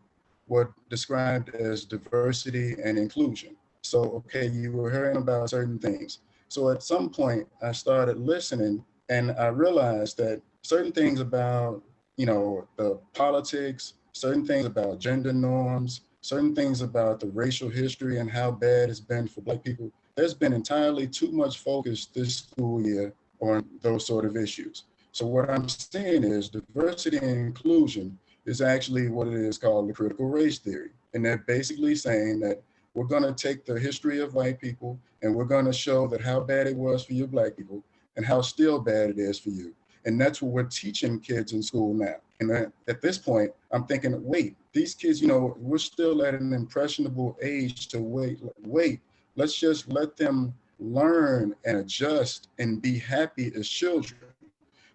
were described as diversity and inclusion. So, okay, you were hearing about certain things. So at some point I started listening and I realized that certain things about, you know, the politics, certain things about gender norms, certain things about the racial history and how bad it's been for Black people, there's been entirely too much focus this school year on those sort of issues. So what I'm saying is diversity and inclusion is actually what it is called the critical race theory. And they're basically saying that we're going to take the history of white people and we're going to show that how bad it was for you Black people and how still bad it is for you. And that's what we're teaching kids in school now. And at this point, I'm thinking, wait, these kids, you know, we're still at an impressionable age to wait, let's just let them learn and adjust and be happy as children.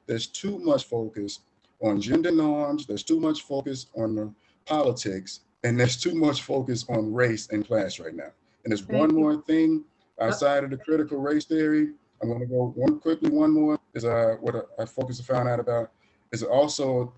There's too much focus on gender norms, there's too much focus on the politics, and there's too much focus on race and class right now. And there's one more thing outside of the critical race theory. I'm going to go one more is what I found out about is also,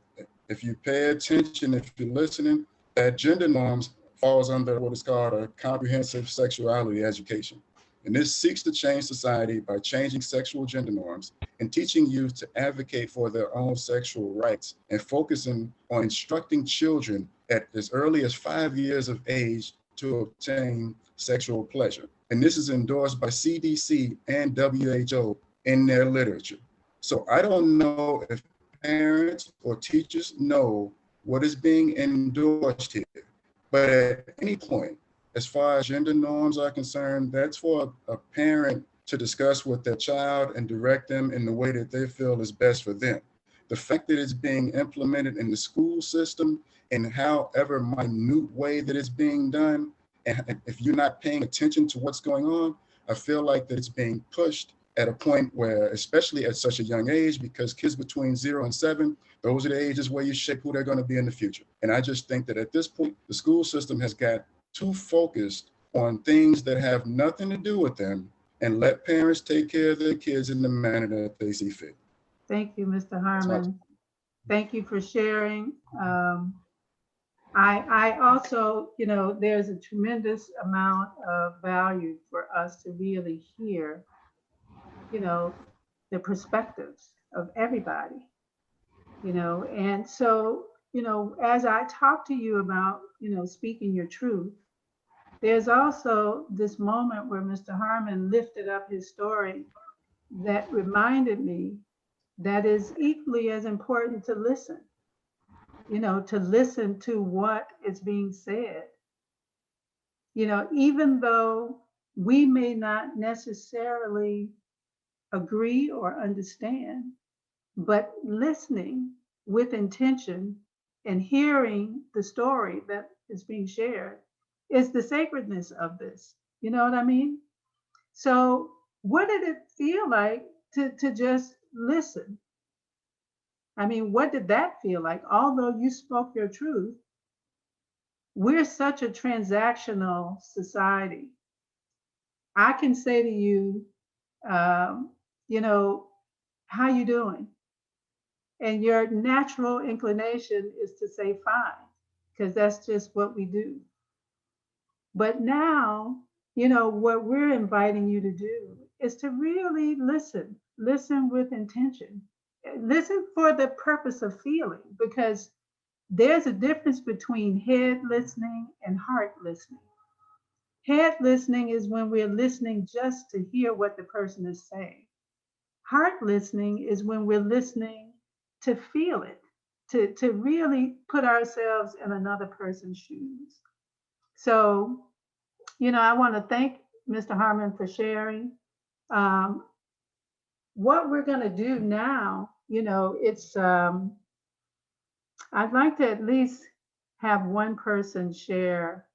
if you pay attention, if you're listening, that gender norms falls under what is called a comprehensive sexuality education. And this seeks to change society by changing sexual gender norms and teaching youth to advocate for their own sexual rights and focusing on instructing children at as early as 5 years of age to obtain sexual pleasure. And this is endorsed by CDC and WHO in their literature. So I don't know if parents or teachers know what is being endorsed here. But at any point, as far as gender norms are concerned, that's for a parent to discuss with their child and direct them in the way that they feel is best for them. The fact that it's being implemented in the school system in however minute way that it's being done, and if you're not paying attention to what's going on, I feel like that it's being pushed at a point where, especially at such a young age, because kids between 0 and 7, those are the ages where you shape who they're going to be in the future. And I just think that at this point, the school system has got too focused on things that have nothing to do with them and let parents take care of their kids in the manner that they see fit. Thank you, Mr. Harmon. Thank you for sharing. I also, you know, there's a tremendous amount of value for us to really hear, you know, the perspectives of everybody, you know. And so, you know, as I talk to you about, you know, speaking your truth, there's also this moment where Mr. Harmon lifted up his story that reminded me that is equally as important to listen, you know, to listen to what is being said. You know, even though we may not necessarily agree or understand, but listening with intention and hearing the story that is being shared is the sacredness of this. You know what I mean? So what did it feel like to just listen? I mean, what did that feel like? Although you spoke your truth, we're such a transactional society. I can say to you, you know, how you doing? And your natural inclination is to say fine, because that's just what we do. But now, you know, what we're inviting you to do is to really listen, listen with intention, listen for the purpose of feeling, because there's a difference between head listening and heart listening. Head listening is when we're listening just to hear what the person is saying. Heart listening is when we're listening to feel it, to really put ourselves in another person's shoes. So, you know, I want to thank Mr. Harmon for sharing. What we're going to do now, you know, it's, I'd like to at least have one person share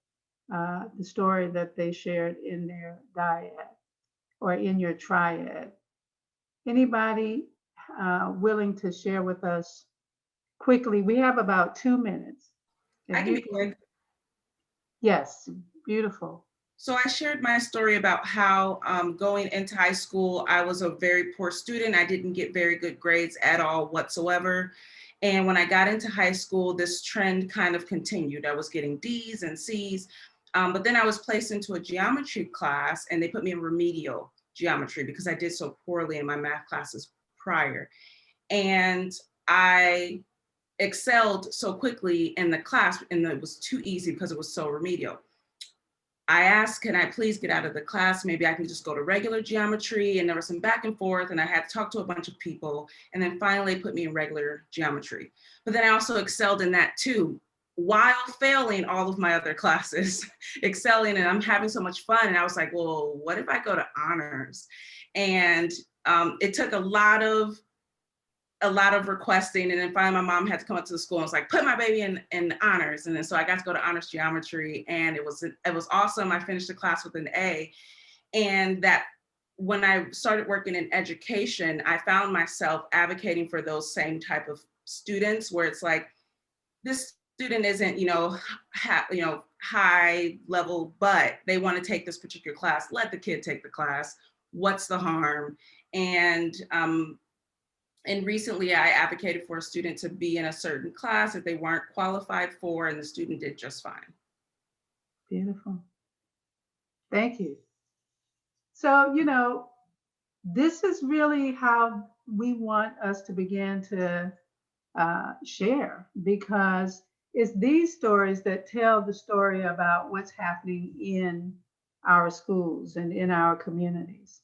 the story that they shared in their dyad or in your triad. Anybody willing to share with us quickly? We have about 2 minutes. I can be quick. Yes, beautiful. So I shared my story about how going into high school, I was a very poor student. I didn't get very good grades at all whatsoever. And when I got into high school, this trend kind of continued. I was getting D's and C's, but then I was placed into a geometry class and they put me in remedial geometry because I did so poorly in my math classes prior. And I excelled so quickly in the class and it was too easy because it was so remedial. I asked, can I please get out of the class? Maybe I can just go to regular geometry. And there was some back and forth and I had to talk to a bunch of people. And then finally put me in regular geometry. But then I also excelled in that too, while failing all of my other classes, excelling, and I'm having so much fun. And I was like, well, what if I go to honors? And it took a lot of requesting, and then finally my mom had to come up to the school and was like, put my baby in honors. And then so I got to go to honors geometry and it was awesome. I finished the class with an A. And that when I started working in education, I found myself advocating for those same type of students where it's like, this student isn't, high level, but they want to take this particular class. Let the kid take the class. What's the harm? And recently I advocated for a student to be in a certain class that they weren't qualified for, and the student did just fine. Beautiful. Thank you. So, this is really how we want us to begin to share, because it's these stories that tell the story about what's happening in our schools and in our communities.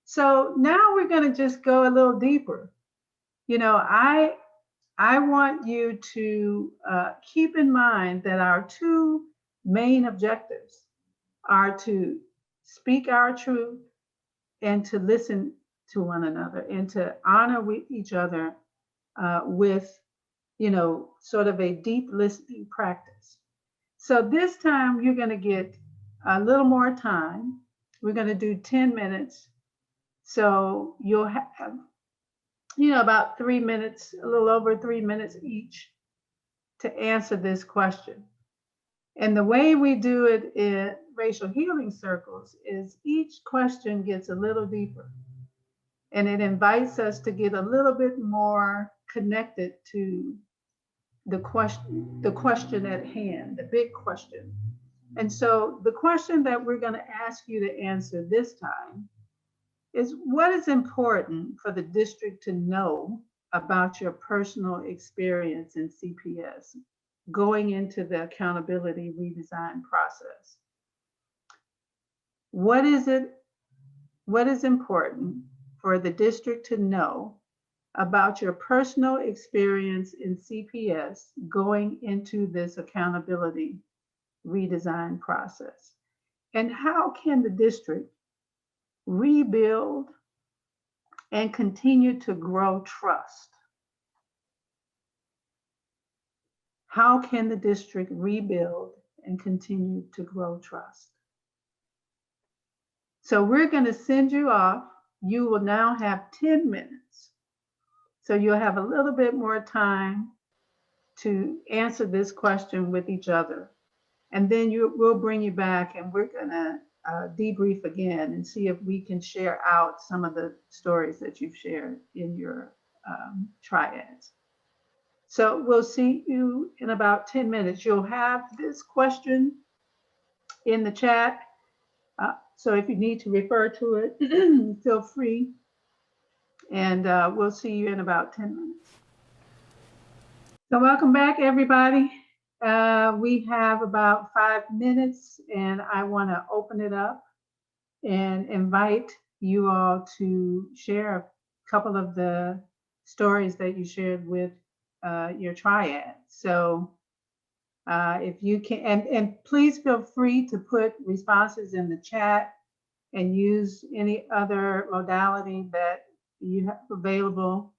So now we're going to just go a little deeper. You know, I want you to keep in mind that our two main objectives are to speak our truth and to listen to one another and to honor each other with, you know, sort of a deep listening practice. So this time you're going to get a little more time. We're going to do 10 minutes. So you'll have, you know, about 3 minutes, a little over 3 minutes each to answer this question. And the way we do it in racial healing circles is each question gets a little deeper. And it invites us to get a little bit more connected to the question at hand, the big question. And so the question that we're going to ask you to answer this time is, what is important for the district to know about your personal experience in CPS going into the accountability redesign process? What is important for the district to know about your personal experience in CPS going into this accountability redesign process? And how can the district rebuild and continue to grow trust? How can the district rebuild and continue to grow trust? So we're going to send you off. You will now have 10 minutes. So you'll have a little bit more time to answer this question with each other. And then we'll bring you back and we're going to debrief again and see if we can share out some of the stories that you've shared in your triads. So we'll see you in about 10 minutes. You'll have this question in the chat. So if you need to refer to it, feel free. And we'll see you in about 10 minutes. So welcome back, everybody. We have about 5 minutes and I want to open it up and invite you all to share a couple of the stories that you shared with your triad. So if you can, and please feel free to put responses in the chat and use any other modality that you have available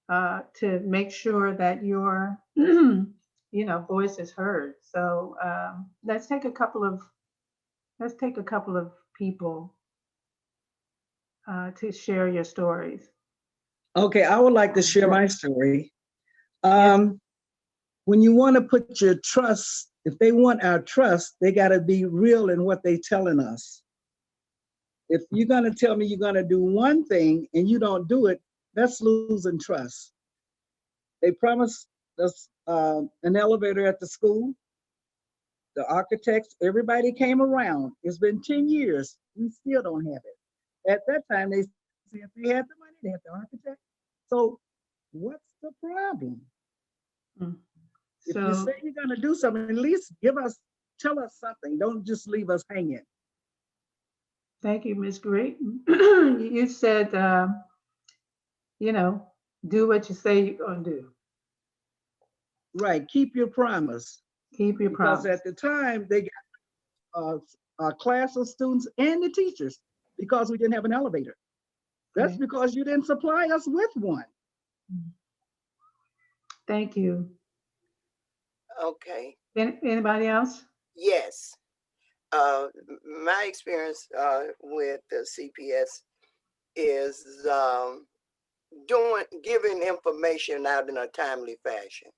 to make sure that your voice is heard. So let's take a couple of people to share your stories. Okay, I would like to share my story. When you want to put your trust, if they want our trust, they got to be real in what they're telling us. If you're going to tell me you're going to do one thing and you don't do it, that's losing trust. They promised us an elevator at the school. The architects, everybody came around. It's been 10 years. We still don't have it. At that time, they said if they had the money, they had the architect. So what's the problem? If you say you're going to do something, at least tell us something. Don't just leave us hanging. Thank you, Ms. Great. You said, do what you say you're going to do. Right. Keep your promise. Keep your promise. Because at the time, they got a class of students and the teachers because we didn't have an elevator. That's because you didn't supply us with one. Thank you. Okay. Anybody else? Yes. My experience with the CPS is giving information out in a timely fashion.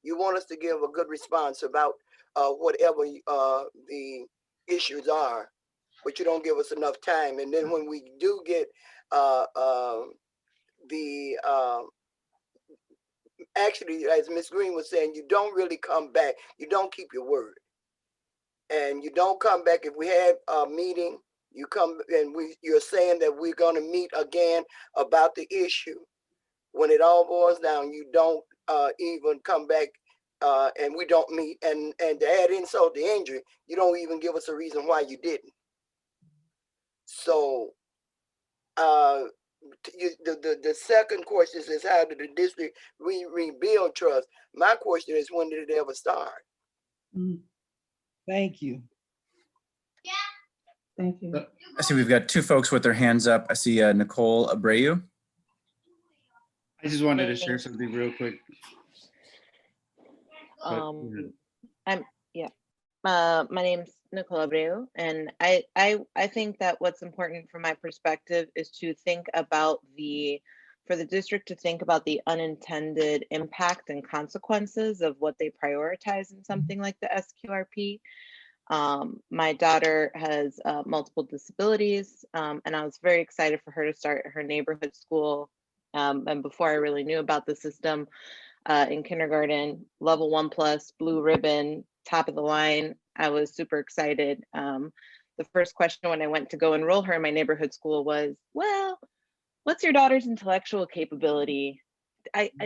You want us to give a good response about whatever the issues are, but you don't give us enough time. And then when we do get actually, as Ms. Green was saying, you don't really come back. You don't keep your word. And you don't come back. If we had a meeting, you come and you're saying that we're going to meet again about the issue. When it all boils down, you don't even come back and we don't meet, and to add insult to injury, you don't even give us a reason why you didn't. So the second question is how did the district rebuild trust? My question is, when did it ever start? Thank you. Thank you. I see we've got two folks with their hands up. I see Nicole Abreu. I just wanted to share something real quick. My name's Nicole Abreu, and I think that what's important from my perspective is to think about for the district to think about the unintended impact and consequences of what they prioritize in something like the SQRP. My daughter has multiple disabilities, and I was very excited for her to start her neighborhood school. And before I really knew about the system, in kindergarten, level 1+, blue ribbon, top of the line. I was super excited. The first question when I went to go enroll her in my neighborhood school was, well, what's your daughter's intellectual capability?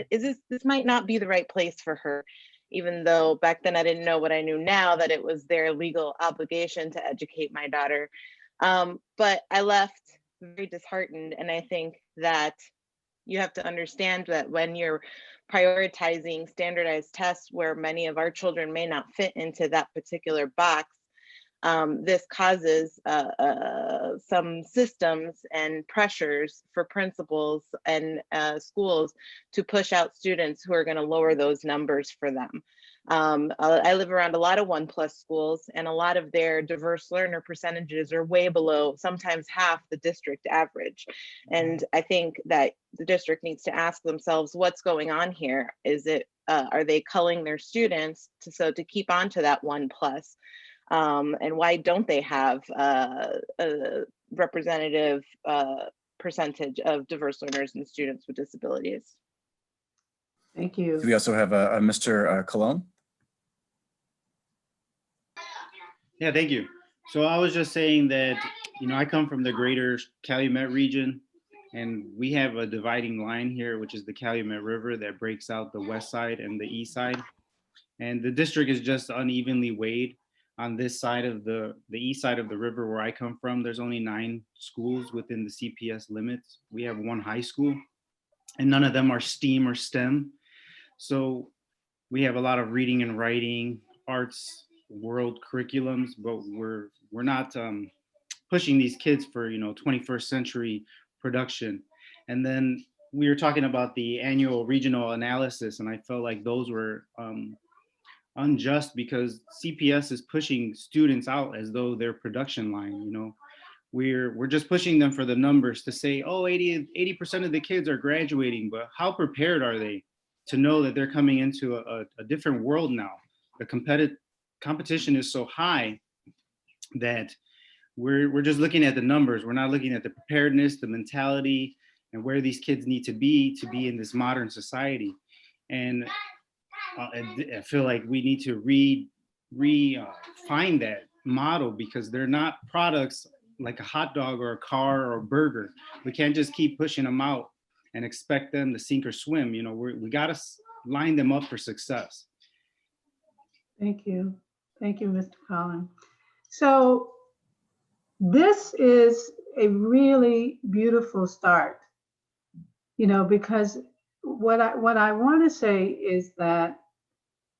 This might not be the right place for her, even though back then I didn't know what I knew now, that it was their legal obligation to educate my daughter. But I left very disheartened, and I think that you have to understand that when you're prioritizing standardized tests where many of our children may not fit into that particular box, this causes some systems and pressures for principals and schools to push out students who are going to lower those numbers for them. I live around a lot of 1+ schools, and a lot of their diverse learner percentages are way below, sometimes half the district average. And I think that the district needs to ask themselves, what's going on here? Is it, are they culling their students to keep on to that 1+? And why don't they have a representative percentage of diverse learners and students with disabilities? Thank you. We also have Mr. Colon. Yeah, thank you. So I was just saying that, I come from the greater Calumet region, and we have a dividing line here, which is the Calumet River that breaks out the west side and the east side. And the district is just unevenly weighed. On this side of the east side of the river where I come from, there's only 9 schools within the CPS limits. We have 1 high school, and none of them are STEAM or STEM. So we have a lot of reading and writing, arts, world curriculums, but we're not pushing these kids for 21st century production. And then we were talking about the annual regional analysis, and I felt like those were unjust because CPS is pushing students out as though they're production line. We're just pushing them for the numbers to say, oh, 80% of the kids are graduating, but how prepared are they to know that they're coming into a different world now? The competition is so high that we're just looking at the numbers. We're not looking at the preparedness, the mentality, and where these kids need to be in this modern society. And I feel like we need to find that model, because they're not products like a hot dog or a car or a burger. We can't just keep pushing them out and expect them to sink or swim. We got to line them up for success. Thank you. Thank you, Mr. Collin. So this is a really beautiful start, because what I want to say is that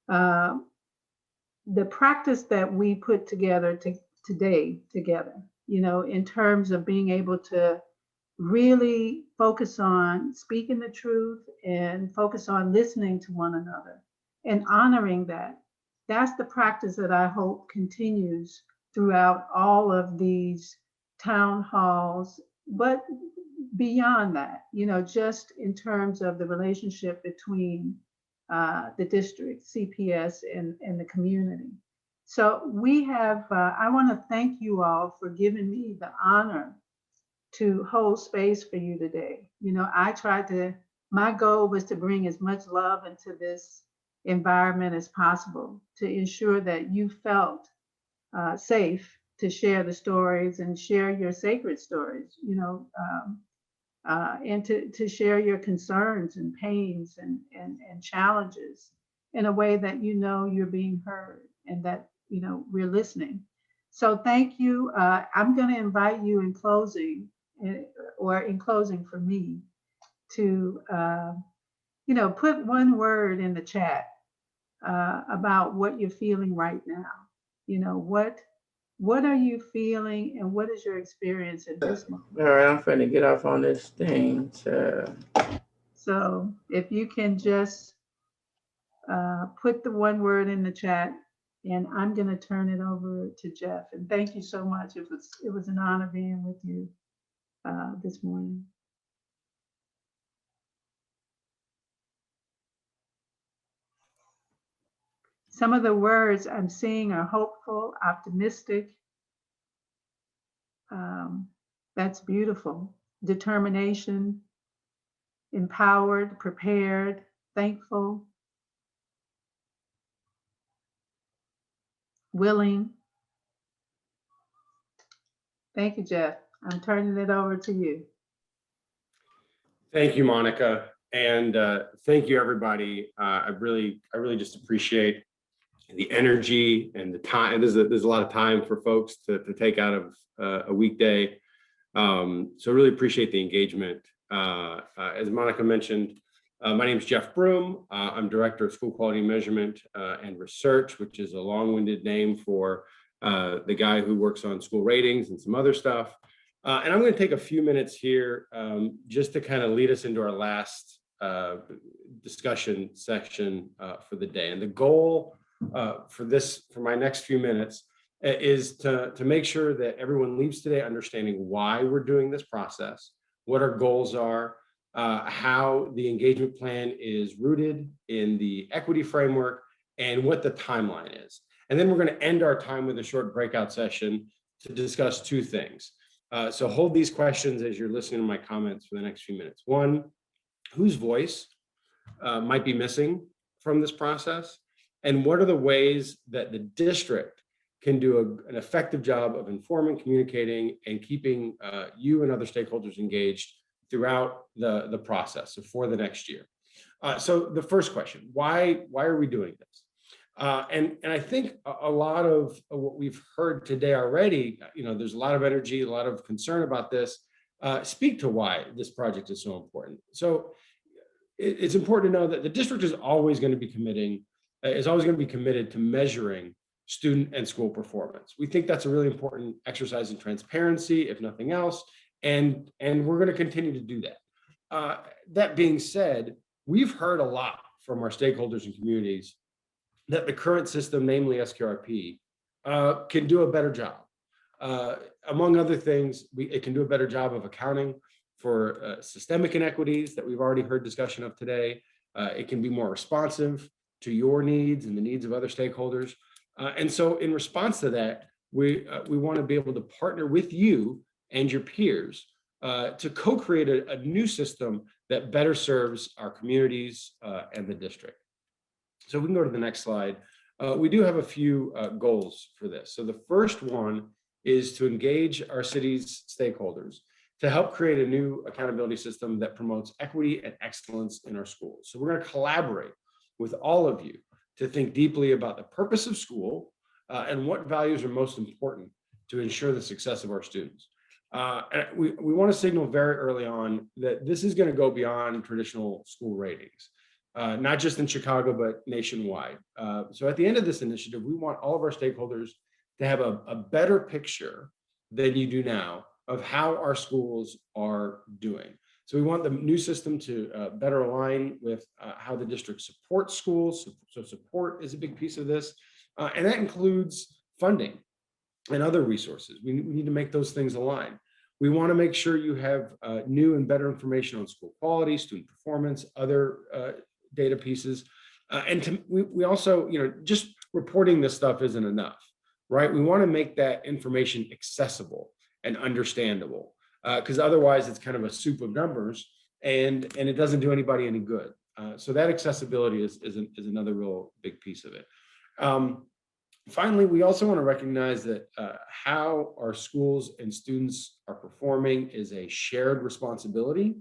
the practice that we put together today, in terms of being able to really focus on speaking the truth and focus on listening to one another and honoring that, that's the practice that I hope continues throughout all of these town halls, but beyond that, just in terms of the relationship between the district, CPS, and the community. So we have, I want to thank you all for giving me the honor to hold space for you today. My goal was to bring as much love into this environment as possible to ensure that you felt safe to share the stories and share your sacred stories, and to share your concerns and pains and challenges. in a way that you know you're being heard and that, you know, we're listening. So thank you. I'm going to invite you in closing, or in closing for me, to, you know, put one word in the chat about what you're feeling right now. You know, what are you feeling and what is your experience at this moment? All right, I'm finna get off on this thing. So if you can just put the one word in the chat, and I'm going to turn it over to Jeff. And thank you so much. It was an honor being with you this morning. Some of the words I'm seeing are hopeful, optimistic. That's beautiful. Determination, empowered, prepared, thankful, willing. Thank you, Jeff. I'm turning it over to you. Thank you, Monica. And thank you, everybody. I really just appreciate the energy and the time. There's a lot of time for folks to take out of a weekday. So really appreciate the engagement. As Monica mentioned, my name is Jeff Broom. I'm Director of School Quality Measurement and Research, which is a long-winded name for the guy who works on school ratings and some other stuff. And I'm going to take a few minutes here just to kind of lead us into our last discussion section for the day. And the goal for my next few minutes is to make sure that everyone leaves today understanding why we're doing this process, what our goals are, how the engagement plan is rooted in the equity framework, and what the timeline is. And then we're going to end our time with a short breakout session to discuss two things. So hold these questions as you're listening to my comments for the next few minutes. One, whose voice might be missing from this process? And what are the ways that the district can do an effective job of informing, communicating, and keeping you and other stakeholders engaged throughout the process, so for the next year? So the first question, why are we doing this? And I think a lot of what we've heard today already, you know, there's a lot of energy, a lot of concern about this, speak to why this project is so important. So it's important to know that the district is always going to be committed to measuring student and school performance. We think that's a really important exercise in transparency, if nothing else, and we're going to continue to do that. That being said, we've heard a lot from our stakeholders and communities that the current system, namely SQRP, can do a better job. Among other things, it can do a better job of accounting for systemic inequities that we've already heard discussion of today. It can be more responsive to your needs and the needs of other stakeholders. And so in response to that, we want to be able to partner with you and your peers to co-create a new system that better serves our communities and the district. So we can go to the next slide. We do have a few goals for this. So the first one is to engage our city's stakeholders to help create a new accountability system that promotes equity and excellence in our schools. So we're going to collaborate with all of you to think deeply about the purpose of school and what values are most important to ensure the success of our students. And we want to signal very early on that this is going to go beyond traditional school ratings. Not just in Chicago, but nationwide. So at the end of this initiative, we want all of our stakeholders to have a better picture than you do now of how our schools are doing. So we want the new system to better align with how the district supports schools. So support is a big piece of this. And that includes funding and other resources. We need to make those things align. We want to make sure you have new and better information on school quality, student performance, other data pieces. And we also, you know, just reporting this stuff isn't enough, right? We want to make that information accessible and understandable, because otherwise it's kind of a soup of numbers and it doesn't do anybody any good. So that accessibility is another real big piece of it. Finally, we also want to recognize that how our schools and students are performing is a shared responsibility.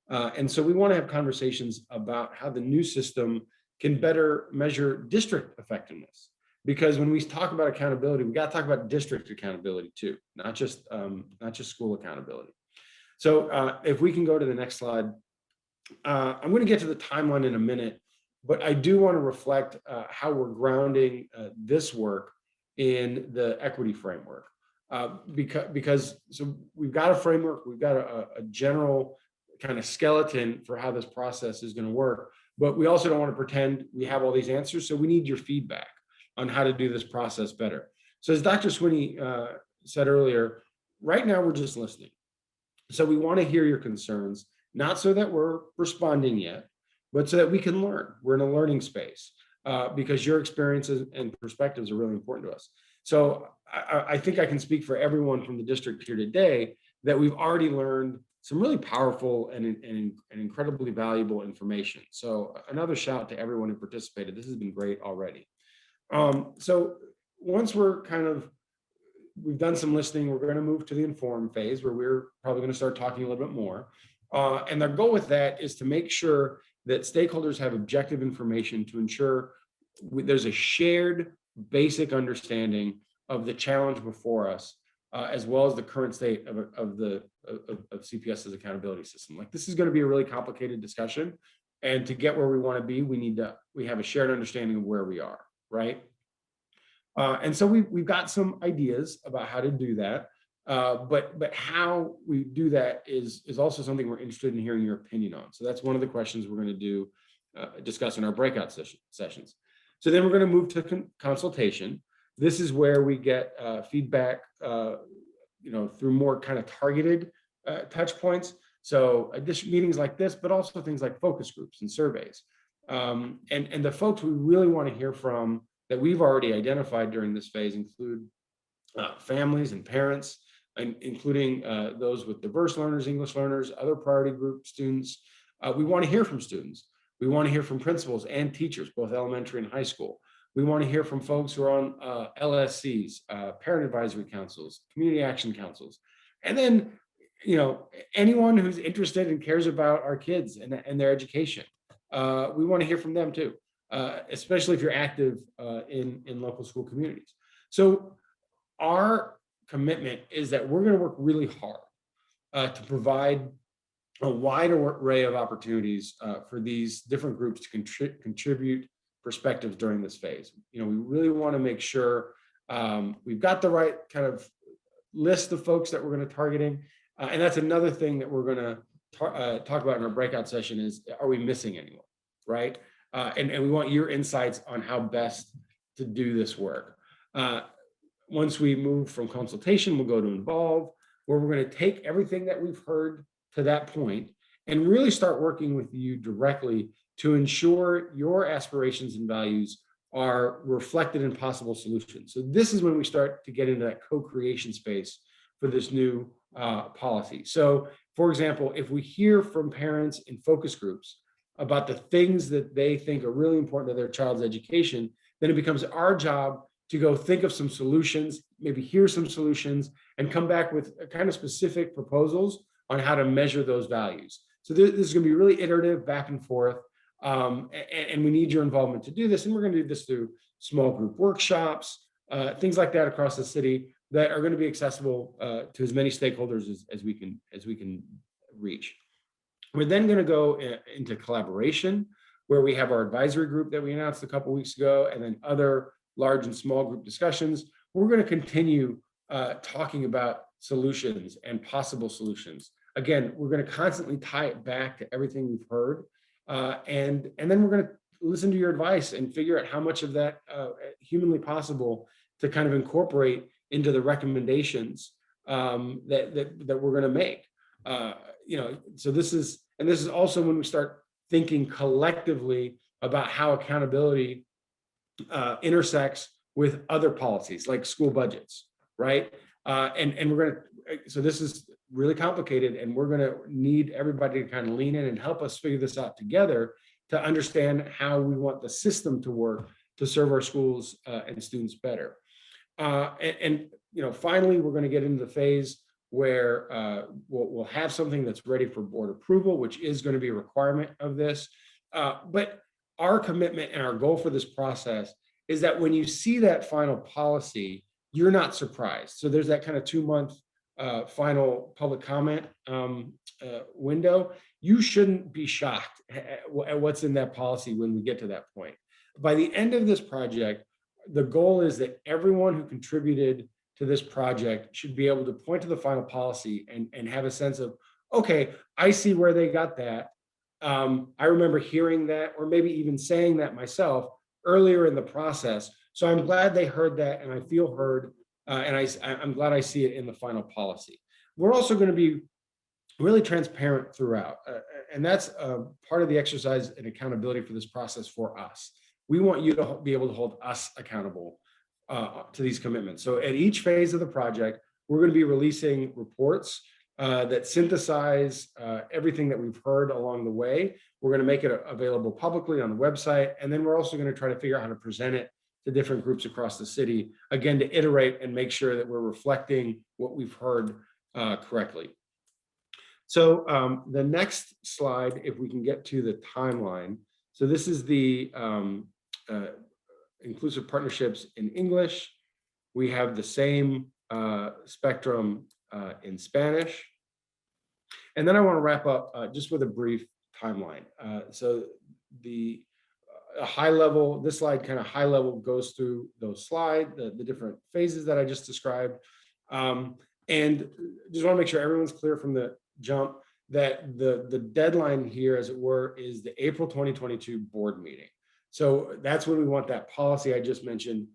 And so we want to have conversations about how the new system can better measure district effectiveness. Because when we talk about accountability, we got to talk about district accountability too, not just school accountability. So if we can go to the next slide, I'm going to get to the timeline in a minute, but I do want to reflect how we're grounding this work in the equity framework. Because so we've got a framework, we've got a general kind of skeleton for how this process is going to work, but we also don't want to pretend we have all these answers. So we need your feedback on how to do this process better. So as Dr. Swinney said earlier, right now we're just listening. So we want to hear your concerns, not so that we're responding yet, but so that we can learn. We're in a learning space because your experiences and perspectives are really important to us. So I think I can speak for everyone from the district here today that we've already learned some really powerful and incredibly valuable information. So another shout out to everyone who participated. This has been great already. So once we've done some listening, we're going to move to the inform phase where we're probably going to start talking a little bit more. And the goal with that is to make sure that stakeholders have objective information to ensure there's a shared basic understanding of the challenge before us, as well as the current state of CPS's accountability system. Like, this is going to be a really complicated discussion, and to get where we want to be, we have a shared understanding of where we are, right? And so we've got some ideas about how to do that, but how we do that is also something we're interested in hearing your opinion on. So that's one of the questions we're going to discuss in our breakout sessions. So then we're going to move to consultation. This is where we get feedback, through more kind of targeted touch points. So meetings like this, but also things like focus groups and surveys. And the folks we really want to hear from that we've already identified during this phase include families and parents, and including those with diverse learners, English learners, other priority group students. We want to hear from students. We want to hear from principals and teachers, both elementary and high school. We want to hear from folks who are on LSCs, parent advisory councils, community action councils, and then, anyone who's interested and cares about our kids and their education. We want to hear from them too, especially if you're active in local school communities. So our commitment is that we're going to work really hard to provide a wide array of opportunities for these different groups to contribute perspectives during this phase. We really want to make sure we've got the right kind of list of folks that we're going to targeting. And that's another thing that we're going to talk about in our breakout session is, are we missing anyone, right? And we want your insights on how best to do this work. Once we move from consultation, we'll go to involve, where we're going to take everything that we've heard to that point and really start working with you directly to ensure your aspirations and values are reflected in possible solutions. So this is when we start to get into that co-creation space for this new policy. So, for example, if we hear from parents in focus groups about the things that they think are really important to their child's education, then it becomes our job to go think of some solutions, maybe hear some solutions, and come back with kind of specific proposals on how to measure those values. So this is going to be really iterative, back and forth, and we need your involvement to do this. And we're going to do this through small group workshops, things like that across the city that are going to be accessible to as many stakeholders as we can reach. We're then going to go into collaboration, where we have our advisory group that we announced a couple of weeks ago, and then other large and small group discussions. We're going to continue talking about solutions and possible solutions. Again, we're going to constantly tie it back to everything we've heard, and then we're going to listen to your advice and figure out how much of that humanly possible to kind of incorporate into the recommendations that we're going to make. So this is also when we start thinking collectively about how accountability intersects with other policies like school budgets, right? And we're going to, so this is really complicated, and we're going to need everybody to kind of lean in and help us figure this out together to understand how we want the system to work to serve our schools and students better. Finally, we're going to get into the phase where we'll have something that's ready for board approval, which is going to be a requirement of this. But our commitment and our goal for this process is that when you see that final policy, you're not surprised. So there's that kind of 2-month final public comment window. You shouldn't be shocked at what's in that policy when we get to that point. By the end of this project, the goal is that everyone who contributed to this project should be able to point to the final policy and have a sense of, okay, I see where they got that. I remember hearing that, or maybe even saying that myself earlier in the process. So I'm glad they heard that, and I feel heard, and I'm glad I see it in the final policy. We're also going to be really transparent throughout, and that's part of the exercise and accountability for this process for us. We want you to be able to hold us accountable to these commitments. So at each phase of the project, we're going to be releasing reports that synthesize everything that we've heard along the way. We're going to make it available publicly on the website. And then we're also going to try to figure out how to present it to different groups across the city, again, to iterate and make sure that we're reflecting what we've heard correctly. So the next slide, if we can get to the timeline. So this is the inclusive partnerships in English. We have the same spectrum in Spanish. And then I want to wrap up just with a brief timeline. So the high level, this slide kind of high level goes through those slides, the different phases that I just described. And just want to make sure everyone's clear from the jump that the deadline here, as it were, is the April 2022 board meeting. So that's when we want that policy I just mentioned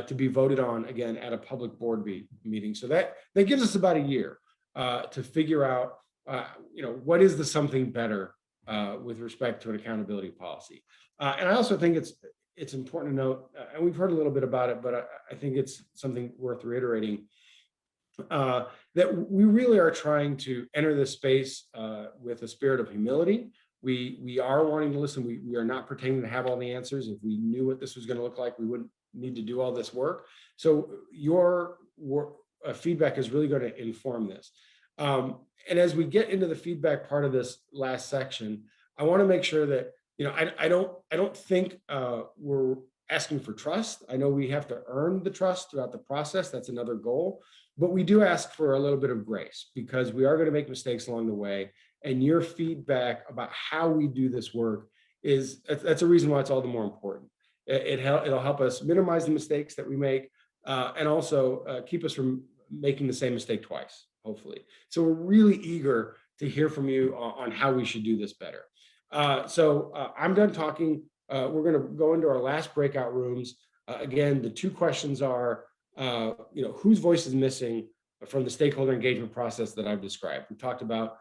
to be voted on again at a public board meeting. So that gives us about a year to figure out, what is the something better with respect to an accountability policy. And I also think it's important to note, and we've heard a little bit about it, but I think it's something worth reiterating, that we really are trying to enter this space with a spirit of humility. We are wanting to listen. We are not pretending to have all the answers. If we knew what this was going to look like, we wouldn't need to do all this work. So your feedback is really going to inform this. And as we get into the feedback part of this last section, I want to make sure that, I don't think we're asking for trust. I know we have to earn the trust throughout the process. That's another goal. But we do ask for a little bit of grace because we are going to make mistakes along the way. And your feedback about how we do this work that's a reason why it's all the more important. It'll help us minimize the mistakes that we make and also keep us from making the same mistake twice, hopefully. So we're really eager to hear from you on how we should do this better. So I'm done talking. We're going to go into our last breakout rooms. Again, the two questions are, whose voice is missing from the stakeholder engagement process that I've described. We talked about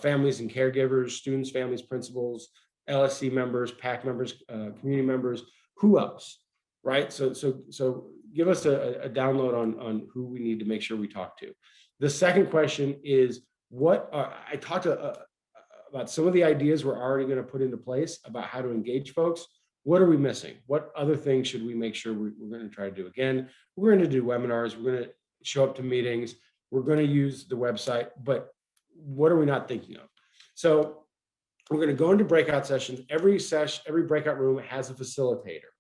families and caregivers, students, families, principals, LSC members, PAC members, community members. Who else, right? So give us a download on who we need to make sure we talk to. The second question is, I talked about some of the ideas we're already going to put into place about how to engage folks. What are we missing? What other things should we make sure we're going to try to do? Again, we're going to do webinars. We're going to show up to meetings. We're going to use the website, but what are we not thinking of? So we're going to go into breakout sessions. Every breakout room has a facilitator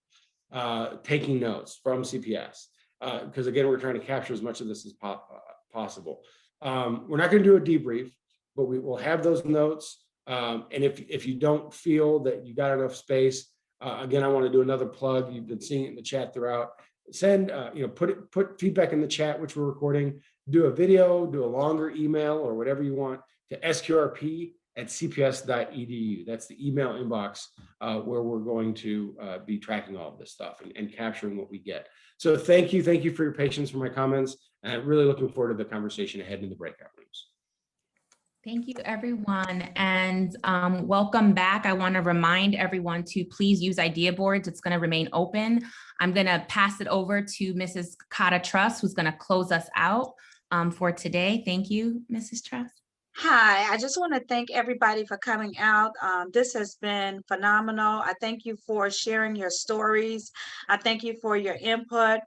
taking notes from CPS because again, we're trying to capture as much of this as possible. We're not going to do a debrief, but we will have those notes. And if you don't feel that you got enough space, again, I want to do another plug. You've been seeing it in the chat throughout. Send, put feedback in the chat, which we're recording. Do a video, do a longer email or whatever you want to sqrp@cps.edu. That's the email inbox where we're going to be tracking all of this stuff and capturing what we get. So thank you for your patience for my comments, and I'm really looking forward to the conversation ahead in the breakout rooms. Thank you, everyone, and welcome back. I want to remind everyone to please use idea boards. It's going to remain open. I'm going to pass it over to Mrs. Kata Truss, who's going to close us out for today. Thank you, Mrs. Truss. Hi, I just want to thank everybody for coming out. This has been phenomenal. I thank you for sharing your stories. I thank you for your input.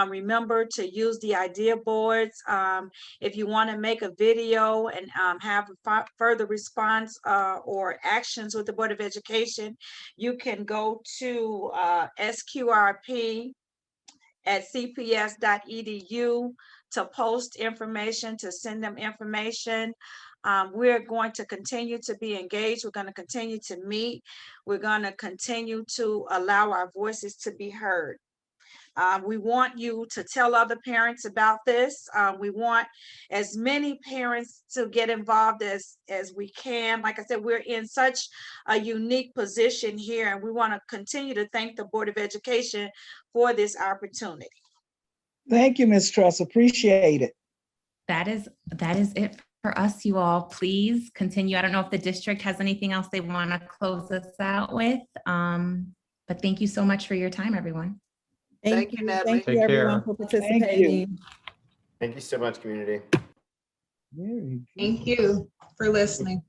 Remember to use the idea boards. If you want to make a video and have a further response or actions with the Board of Education, you can go to SQRP at cps.edu to post information, to send them information. We're going to continue to be engaged. We're going to continue to meet. We're going to continue to allow our voices to be heard. We want you to tell other parents about this. We want as many parents to get involved as we can. Like I said, we're in such a unique position here, and we want to continue to thank the Board of Education for this opportunity. Thank you, Ms. Truss. Appreciate it. That is it for us, you all. Please continue. I don't know if the district has anything else they want to close us out with, but thank you so much for your time, everyone. Thank you, Natalie. Thank you, Take everyone, care. for participating. Thank you so much, community. Very good. Thank you for listening.